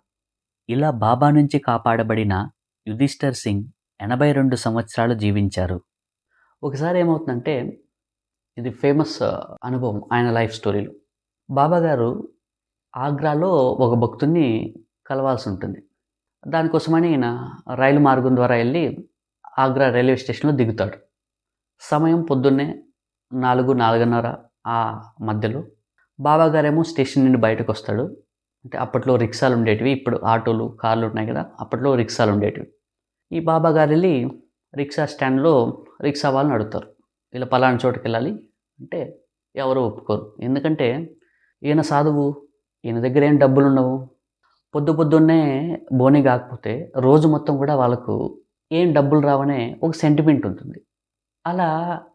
ఇలా బాబా నుంచి కాపాడబడిన యుధిష్ఠర్ సింగ్ 82 సంవత్సరాలు జీవించారు. ఒకసారి ఏమవుతుందంటే, ఇది ఫేమస్ అనుభవం ఆయన లైఫ్ స్టోరీలో. బాబాగారు ఆగ్రాలో ఒక భక్తుడిని కలవాల్సి ఉంటుంది. దానికోసమని ఈయన రైలు మార్గం ద్వారా వెళ్ళి ఆగ్రా రైల్వే స్టేషన్‌లో దిగుతాడు. సమయం పొద్దున్నే 4, 4:30 ఆ మధ్యలో. బాబాగారేమో స్టేషన్ నుండి బయటకొస్తాడు. అంటే అప్పట్లో రిక్షాలు ఉండేటివి. ఇప్పుడు ఆటోలు, కార్లు ఉన్నాయి కదా! అప్పట్లో రిక్షాలు ఉండేటివి. ఈ బాబాగారు వెళ్ళి రిక్షా స్టాండ్‌లో రిక్షా వాళ్ళని అడుగుతారు. ఇలా పలానా చోటుకెళ్ళాలి అంటే ఎవరు ఒప్పుకోరు. ఎందుకంటే ఈయన సాధువు, ఈయన దగ్గర ఏం డబ్బులుండవు. పొద్దున్నే బోనీ కాకపోతే రోజు మొత్తం కూడా వాళ్ళకు ఏం డబ్బులు రావనే ఒక సెంటిమెంట్ ఉంటుంది. అలా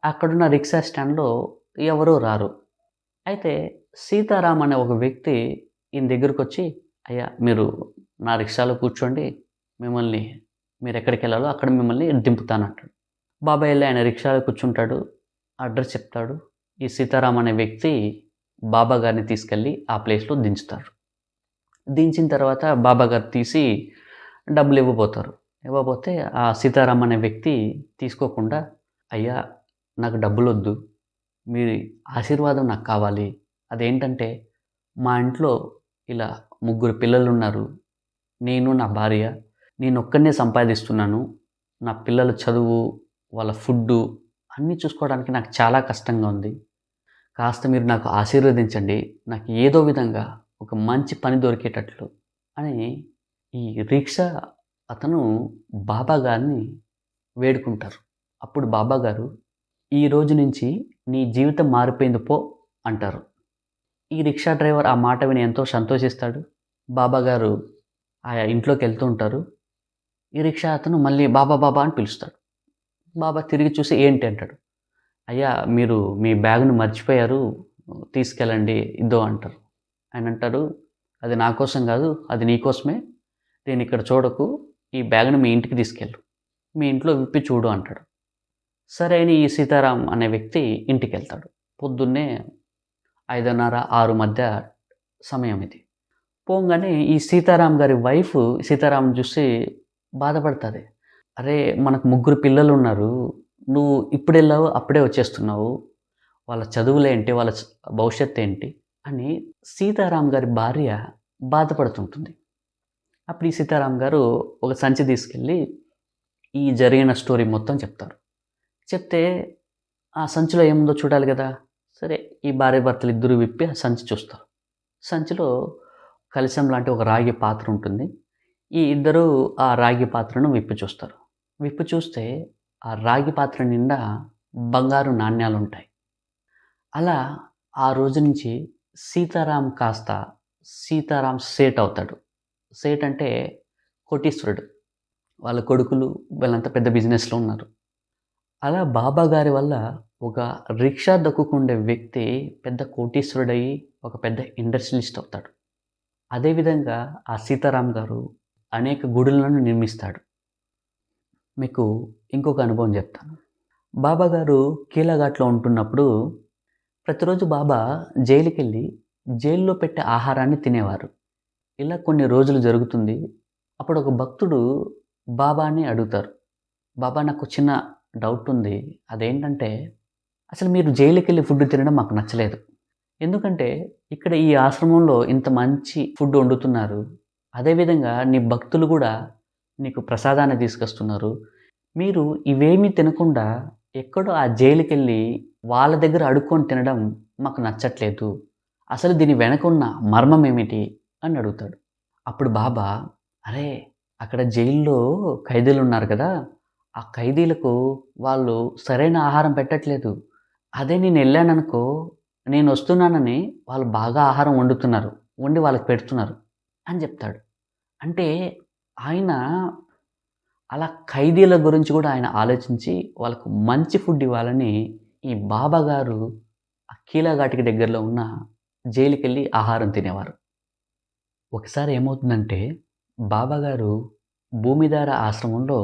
అక్కడున్న రిక్షా స్టాండ్‌లో ఎవరు రారు. అయితే సీతారాం అనే ఒక వ్యక్తి ఈయన దగ్గరకొచ్చి, "అయ్యా మీరు నా రిక్షాలో కూర్చోండి. మిమ్మల్ని మీరెక్కడికెళ్ళాలో అక్కడ మిమ్మల్ని దింపుతానంటాడు." బాబాయ్ ఎళ్లి ఆయన రిక్షాలో కూర్చుంటాడు. అడ్రెస్ చెప్తాడు. ఈ సీతారాం అనే వ్యక్తి బాబా గారిని తీసుకెళ్ళి ఆ ప్లేస్‌లో దించుతారు. దించిన తర్వాత బాబాగారు తీసి డబ్బులు ఇవ్వబోతారు. ఇవ్వబోతే ఆ సీతారాం అనే వ్యక్తి తీసుకోకుండా, "అయ్యా నాకు డబ్బులొద్దు. మీ ఆశీర్వాదం నాకు కావాలి. అదేంటంటే మా ఇంట్లో ఇలా ముగ్గురు పిల్లలున్నారు. నేను, నా భార్య. నేనొక్కడినే సంపాదిస్తున్నాను. నా పిల్లల చదువు, వాళ్ళ ఫుడ్డు అన్నీ చూసుకోవడానికి నాకు చాలా కష్టంగా ఉంది. కాస్త మీరు నాకు ఆశీర్వదించండి. నాకు ఏదో విధంగా ఒక మంచి పని దొరికేటట్లు" అని ఈ రిక్షా అతను బాబా గారిని వేడుకుంటారు. అప్పుడు బాబాగారు, "ఈ రోజు నుంచి నీ జీవితం మారిపోయింది పో" అంటారు. ఈ రిక్షా డ్రైవర్ ఆ మాట విని ఎంతో సంతోషిస్తాడు. బాబాగారు ఆ ఇంట్లోకెళ్తూ ఉంటారు. ఈ రిక్షా అతను మళ్ళీ బాబా, బాబా అని పిలుస్తాడు. బాబా తిరిగి చూసి ఏంటి అంటాడు. "అయ్యా మీరు మీ బ్యాగ్‌ను మర్చిపోయారు. తీసుకెళ్ళండి ఇద్దో" అంటారు. ఆయన అంటారు, "అది నా కోసం కాదు. అది నీ కోసమే. దీన్నిక్కడ చూడకు. ఈ బ్యాగ్‌ని మీ ఇంటికి తీసుకెళ్ళు. మీ ఇంట్లో విప్పి చూడు" అంటాడు. సరే అని ఈ సీతారాం అనే వ్యక్తి ఇంటికెళ్తాడు. పొద్దున్నే 5:30, 6 మధ్య సమయం ఇది. పోంగానే ఈ సీతారాం గారి వైఫ్ సీతారాంని చూసి బాధపడతది. "అరే! మనకు ముగ్గురు పిల్లలున్నారు. నువ్వు ఇప్పుడెళ్ళావు, అప్పుడే వచ్చేస్తున్నావు. వాళ్ళ చదువులేంటి? వాళ్ళ భవిష్యత్తేంటి?" అని సీతారాం గారి భార్య బాధపడుతుంటుంది. అప్పుడు ఈ సీతారాం గారు ఒక సంచి తీసుకెళ్ళి ఈ జరిగిన స్టోరీ మొత్తం చెప్తారు. చెప్తే ఆ సంచిలో ఏముందో చూడాలి గదా! సరే ఈ భార్యాభర్తలు ఇద్దరు విప్పి ఆ సంచి చూస్తారు. సంచిలో కలశం లాంటి ఒక రాగి పాత్ర ఉంటుంది. ఈ ఇద్దరూ ఆ రాగి పాత్రను విప్పి చూస్తారు. విప్పి చూస్తే ఆ రాగి పాత్ర నిండా బంగారు నాణ్యాలుంటాయి. అలా ఆ రోజు నుంచి సీతారాం కాస్త సీతారాం సేట్ అవుతాడు. సేట్ అంటే కోటీశ్వరుడు. వాళ్ళ కొడుకులు వీళ్ళంతా పెద్ద బిజినెస్‌లో ఉన్నారు. అలా బాబా గారి వల్ల ఒక రిక్షా దొక్కుకుండే వ్యక్తి పెద్ద కోటీశ్వరుడయ్యి ఒక పెద్ద ఇండస్ట్రియలిస్ట్ అవుతాడు. అదే విధంగా ఆ సీతారాం గారు అనేక గుడులను నిర్మిస్తాడు. మీకు ఇంకొక అనుభవం చెప్తాను. బాబా గారు కీలాఘాట్‌లో ఉంటున్నప్పుడు ప్రతిరోజు బాబా జైలుకెళ్ళి జైల్లో పెట్టే ఆహారాన్ని తినేవారు. ఇలా కొన్ని రోజులు జరుగుతుంది. అప్పుడు ఒక భక్తుడు బాబాని అడుగుతారు. బాబా నాకు చిన్న డౌట్ ఉంది. అదేంటంటే అసలు మీరు జైలుకెళ్ళి ఫుడ్ తినడం మాకు నచ్చలేదు. ఎందుకంటే ఇక్కడ ఈ ఆశ్రమంలో ఇంత మంచి ఫుడ్ వండుతున్నారు. అదేవిధంగా నీ భక్తులు గూడా నీకు ప్రసాదాన్ని తీసుకొస్తున్నారు. మీరు ఇవేమీ తినకుండా ఎక్కడో ఆ జైలుకెళ్ళి వాళ్ళ దగ్గర అడుక్కొని తినడం మాకు నచ్చట్లేదు. అసలు దీని వెనకున్న మర్మం ఏమిటి అని అడుగుతాడు. అప్పుడు బాబా, అరే! అక్కడ జైల్లో ఖైదీలున్నారు కదా! ఆ ఖైదీలకు వాళ్ళు సరైన ఆహారం పెట్టట్లేదు. అదే నేనెళ్ళాననుకో, నేనొస్తున్నానని వాళ్ళు బాగా ఆహారం వండుతున్నారు. వండి వాళ్ళకి పెడుతున్నారు అని జెప్తాడు. అంటే ఆయన అలా ఖైదీల గురించి గూడా ఆయన ఆలోచించి వాళ్ళకు మంచి ఫుడ్ ఇవ్వాలని ఈ బాబా గారు ఆ కీలాఘాటికి దగ్గరలో ఉన్న జైలుకెళ్ళి ఆహారం తినేవారు. ఒకసారి ఏమవుతుందంటే బాబాగారు భూమిధార ఆశ్రమంలో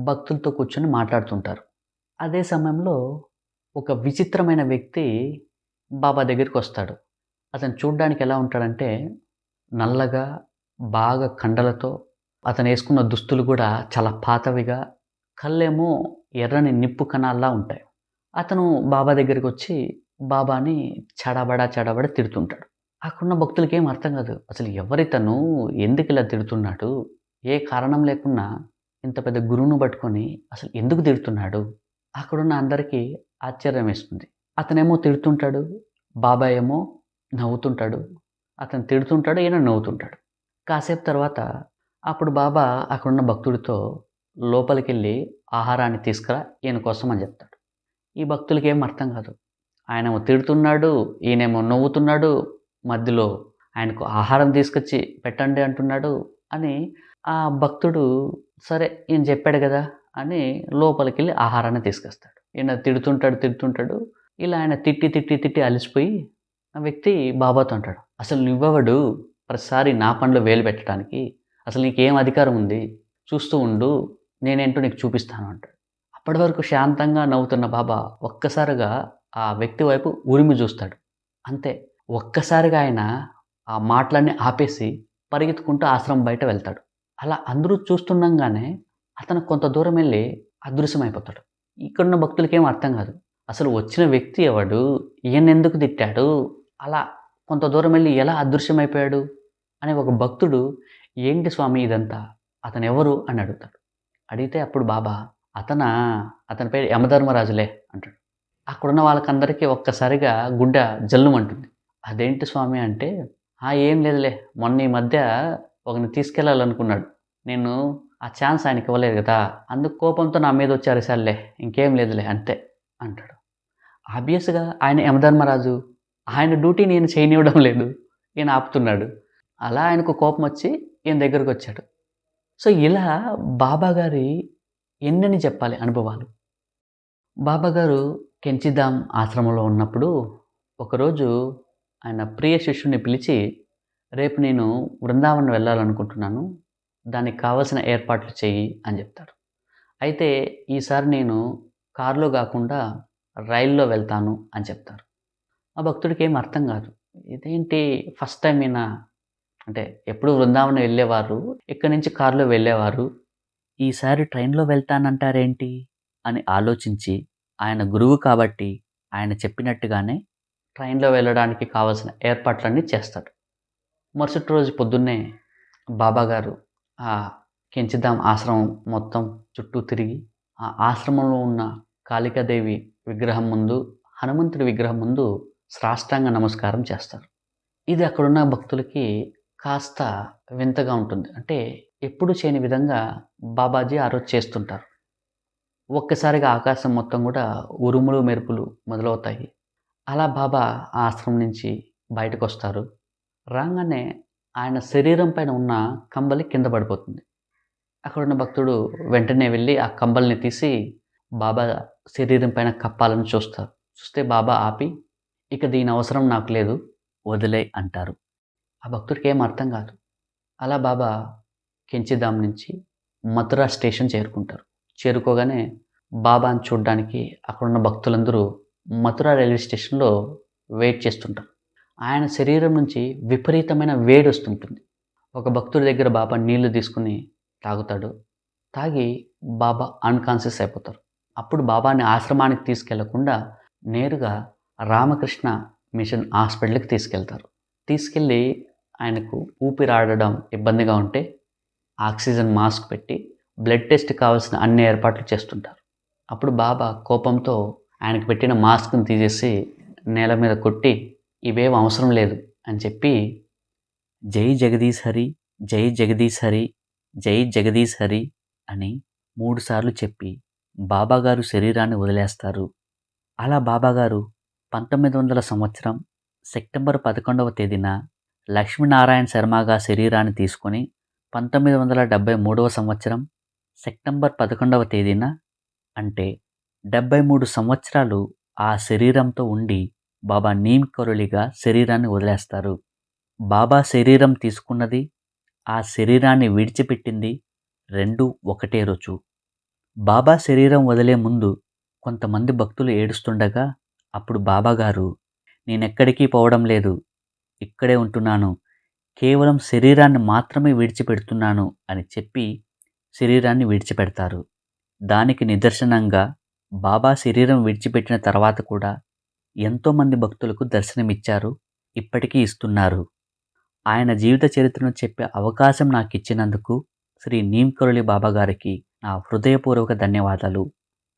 భక్తులతో కూర్చొని మాట్లాడుతుంటారు. అదే సమయంలో ఒక విచిత్రమైన వ్యక్తి బాబా దగ్గరికొస్తాడు. అతను చూడ్డానికి ఎలా ఉంటాడంటే నల్లగా, బాగా కండలతో, అతనేసుకున్న దుస్తులు గూడా చాలా పాతవిగా, కళ్ళేమో ఎర్రని నిప్పు కణాల్లా ఉంటాయి. అతను బాబా దగ్గరికొచ్చి బాబాని చెడబడా చెడబడా తిడుతుంటాడు. అక్కడున్న భక్తులకేం అర్థం కాదు. అసలు ఎవరితను? ఎందుకిలా తిడుతున్నాడు? ఏ కారణం లేకున్నా ఇంత పెద్ద గురువును పట్టుకొని అసలు ఎందుకు తిడుతున్నాడు? అక్కడున్న అందరికీ ఆశ్చర్యం వేస్తుంది. అతనేమో తిడుతుంటాడు. బాబా ఏమో నవ్వుతుంటాడు. అతను తిడుతుంటాడు. ఈయన నవ్వుతుంటాడు. కాసేపు తర్వాత అప్పుడు బాబా అక్కడున్న భక్తుడితో లోపలికెళ్ళి ఆహారాన్ని తీసుకురా ఈయన కోసం అని చెప్తాడు. ఈ భక్తులకేం అర్థం కాదు. ఆయనేమో తిడుతున్నాడు. ఈయనేమో నవ్వుతున్నాడు. మధ్యలో ఆయనకు ఆహారం తీసుకొచ్చి పెట్టండి అంటున్నాడు అని ఆ భక్తుడు సరే ఈయన చెప్పాడు కదా అని లోపలికెళ్ళి ఆహారాన్ని తీసుకొస్తాడు. ఈయన తిడుతుంటాడు, తిడుతుంటాడు. ఇలా ఆయన తిట్టి, తిట్టి, తిట్టి అలిసిపోయి ఆ వ్యక్తి బాబాతో అంటాడు. "అసలు నువ్వెవడు ప్రతిసారి నా పనిలో వేలు పెట్టడానికి? అసలు నీకేం అధికారం ఉంది? చూస్తూ ఉండు. నేనేంటో నీకు చూపిస్తాను" అంటాడు. అప్పటి వరకు శాంతంగా నవ్వుతున్న బాబా ఒక్కసారిగా ఆ వ్యక్తి వైపు ఉరిమి చూస్తాడు. అంతే. ఒక్కసారిగా ఆయన ఆ మాటలన్నీ ఆపేసి పరిగెత్తుకుంటూ ఆశ్రమం బయట వెళ్తాడు. అలా అందరూ చూస్తుండంగానే అతను కొంత దూరం వెళ్లి అదృశ్యమైపోతాడు. ఇక్కడున్న భక్తులకేం అర్థం కాదు. అసలు వచ్చిన వ్యక్తి ఎవడు? ఈయన్నెందుకు తిట్టాడు? అలా కొంత దూరం వెళ్లి ఎలా అదృశ్యమైపోయాడు? అని ఒక భక్తుడు ఏంటి స్వామి ఇదంతా? అతనెవరు? అని అడుగుతాడు. అడిగితే అప్పుడు బాబా అతనా? అతని పేరు యమధర్మరాజులే అంటాడు. అక్కడున్న వాళ్ళకందరికీ ఒక్కసారిగా గుండె జల్లుమంటుంది. అదేంటి స్వామి అంటే, ఏం లేదులే మొన్న ఈ మధ్య ఒకడిని తీసుకెళ్ళాలనుకున్నాడు. నేను ఆ ఛాన్స్ ఆయనకివ్వలేదు గదా! అందుకు కోపంతో నా మీదొచ్చి అరిసాడులే. ఇంకేం లేదులే అంతే అంటాడు. ఆబ్వియస్‌గా ఆయన యమధర్మరాజు. ఆయన డ్యూటీ నేను చేయనివ్వడం లేదు. ఈయన ఆపుతున్నాడు. అలా ఆయనకు కోపమొచ్చి ఈయన దగ్గరకొచ్చాడు. సో, ఇలా బాబాగారి ఎన్నని చెప్పాలి అనుభవాలు. బాబాగారు కెంచిధామ్ ఆశ్రమంలో ఉన్నప్పుడు ఒకరోజు ఆయన ప్రియ శిష్యుడిని పిలిచి, "రేపు నేను బృందావనం వెళ్ళాలనుకుంటున్నాను. దానికి కావాల్సిన ఏర్పాట్లు చెయ్యి" అని చెప్తారు. అయితే ఈసారి నేను కారులో గాకుండా రైల్లో వెళ్తాను అని చెప్తారు. ఆ భక్తుడికేం అర్థం కాదు. ఇదేంటి ఫస్ట్ టైమ్ ఈయన అంటే ఎప్పుడు బృందావనం వెళ్ళేవారు. ఇక్కడి నుంచి కారులో వెళ్ళేవారు. ఈసారి ట్రైన్‌లో వెళ్తానంటారేంటి? అని ఆలోచించి ఆయన గురువు కాబట్టి ఆయన చెప్పినట్టుగానే ట్రైన్‌లో వెళ్ళడానికి కావాల్సిన ఏర్పాట్లన్నీ చేస్తాడు. మరుసటి రోజు పొద్దున్నే బాబాగారు ఆ కెంచిధామ్ ఆశ్రమం మొత్తం చుట్టూ తిరిగి, ఆ ఆశ్రమంలో ఉన్న కాళికాదేవి విగ్రహం ముందు, హనుమంతుడి విగ్రహం ముందు సాష్టాంగ నమస్కారం చేస్తారు. ఇది అక్కడున్న భక్తులకి కాస్త వింతగా ఉంటుంది. అంటే ఎప్పుడు చేయని విధంగా బాబాజీ ఆ రోజు చేస్తుంటారు. ఒక్కసారిగా ఆకాశం మొత్తం గూడా ఉరుములు, మెరుపులు మొదలవుతాయి. అలా బాబా ఆ ఆశ్రమం నుంచి బయటకొస్తారు. రాంగానే ఆయన శరీరం పైన ఉన్న కంబలి కింద పడిపోతుంది. అక్కడున్న భక్తుడు వెంటనే వెళ్ళి ఆ కంబలిని తీసి బాబా శరీరం పైన కప్పాలని చూస్తారు. చూస్తే బాబా ఆపి, "ఇక దీని అవసరం నాకు లేదు. వదిలేయ్" అంటారు. ఆ భక్తుడికి ఏం అర్థం కాదు. అలా బాబా కెంచిధామ్ నుంచి మథురా స్టేషన్ చేరుకుంటారు. చేరుకోగానే బాబాని చూడ్డానికి అక్కడున్న భక్తులందరూ మథురా రైల్వే స్టేషన్‌లో వెయిట్ చేస్తుంటారు. ఆయన శరీరం నుంచి విపరీతమైన వేడొస్తుంటుంది. ఒక భక్తుడి దగ్గర బాబా నీళ్లు తీసుకొని తాగుతాడు. తాగి బాబా అన్‌కాన్షియస్ అయిపోతారు. అప్పుడు బాబాని ఆశ్రమానికి తీసుకెళ్లకుండా నేరుగా రామకృష్ణ మిషన్ హాస్పిటల్‌కి తీసుకెళ్తారు. తీసుకెళ్ళి ఆయనకు ఊపిరాడడం ఇబ్బందిగా ఉంటే ఆక్సిజన్ మాస్క్ పెట్టి బ్లడ్ టెస్ట్ కావాల్సిన అన్ని ఏర్పాట్లు చేస్తుంటారు. అప్పుడు బాబా కోపంతో ఆయనకు పెట్టిన మాస్క్‌ని తీసేసి నేల మీద కొట్టి, "ఇవేం అవసరం లేదు" అని చెప్పి, "జై జగదీశ్ హరి, జై జగదీశ్ హరి, జై జగదీశ్ హరి" అని 3 సార్లు చెప్పి బాబాగారు శరీరాన్ని వదిలేస్తారు. అలా బాబాగారు 1900 సంవత్సరం సెప్టెంబర్ 11వ తేదీన లక్ష్మీనారాయణ శర్మగా శరీరాన్ని తీసుకొని 1973వ సంవత్సరం సెప్టెంబర్ 11వ తేదీన, అంటే 73 సంవత్సరాలు ఆ శరీరంతో ఉండి బాబా నీమ్ కరోలిగా శరీరాన్ని వదిలేస్తారు. బాబా శరీరం తీసుకున్నది, ఆ శరీరాన్ని విడిచిపెట్టింది 2 ఒకటే రోజు. బాబా శరీరం వదిలే ముందు కొంతమంది భక్తులు ఏడుస్తుండగా అప్పుడు బాబాగారు, "నేనెక్కడికి పోవడం లేదు. ఇక్కడే ఉంటున్నాను. కేవలం శరీరాన్ని మాత్రమే విడిచిపెడుతున్నాను" అని చెప్పి శరీరాన్ని విడిచిపెడతారు. దానికి నిదర్శనంగా బాబా శరీరం విడిచిపెట్టిన తర్వాత కూడా ఎంతోమంది భక్తులకు దర్శనమిచ్చారు. ఇప్పటికీ ఇస్తున్నారు. ఆయన జీవిత చరిత్రను చెప్పే అవకాశం నాకిచ్చినందుకు శ్రీ నీమ్ కరోలి బాబా గారికి నా హృదయపూర్వక ధన్యవాదాలు.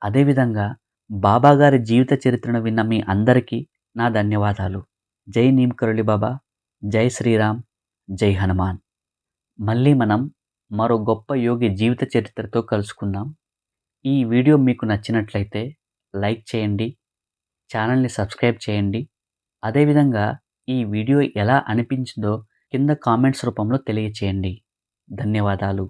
అదేవిధంగా బాబాగారి జీవిత చరిత్రను విన్న మీ అందరికీ నా ధన్యవాదాలు. జై నీమ్ కరోలి బాబా, జై శ్రీరామ్, జై హనుమాన్. మళ్ళీ మనం మరో గొప్ప యోగి జీవిత చరిత్రతో కలుసుకుందాం. ఈ వీడియో మీకు నచ్చినట్లయితే లైక్ చేయండి, ఛానల్ని సబ్స్క్రైబ్ చేయండి. అదేవిధంగా ఈ వీడియో ఎలా అనిపించిందో కింద కామెంట్స్ రూపంలో తెలియచేయండి. ధన్యవాదాలు.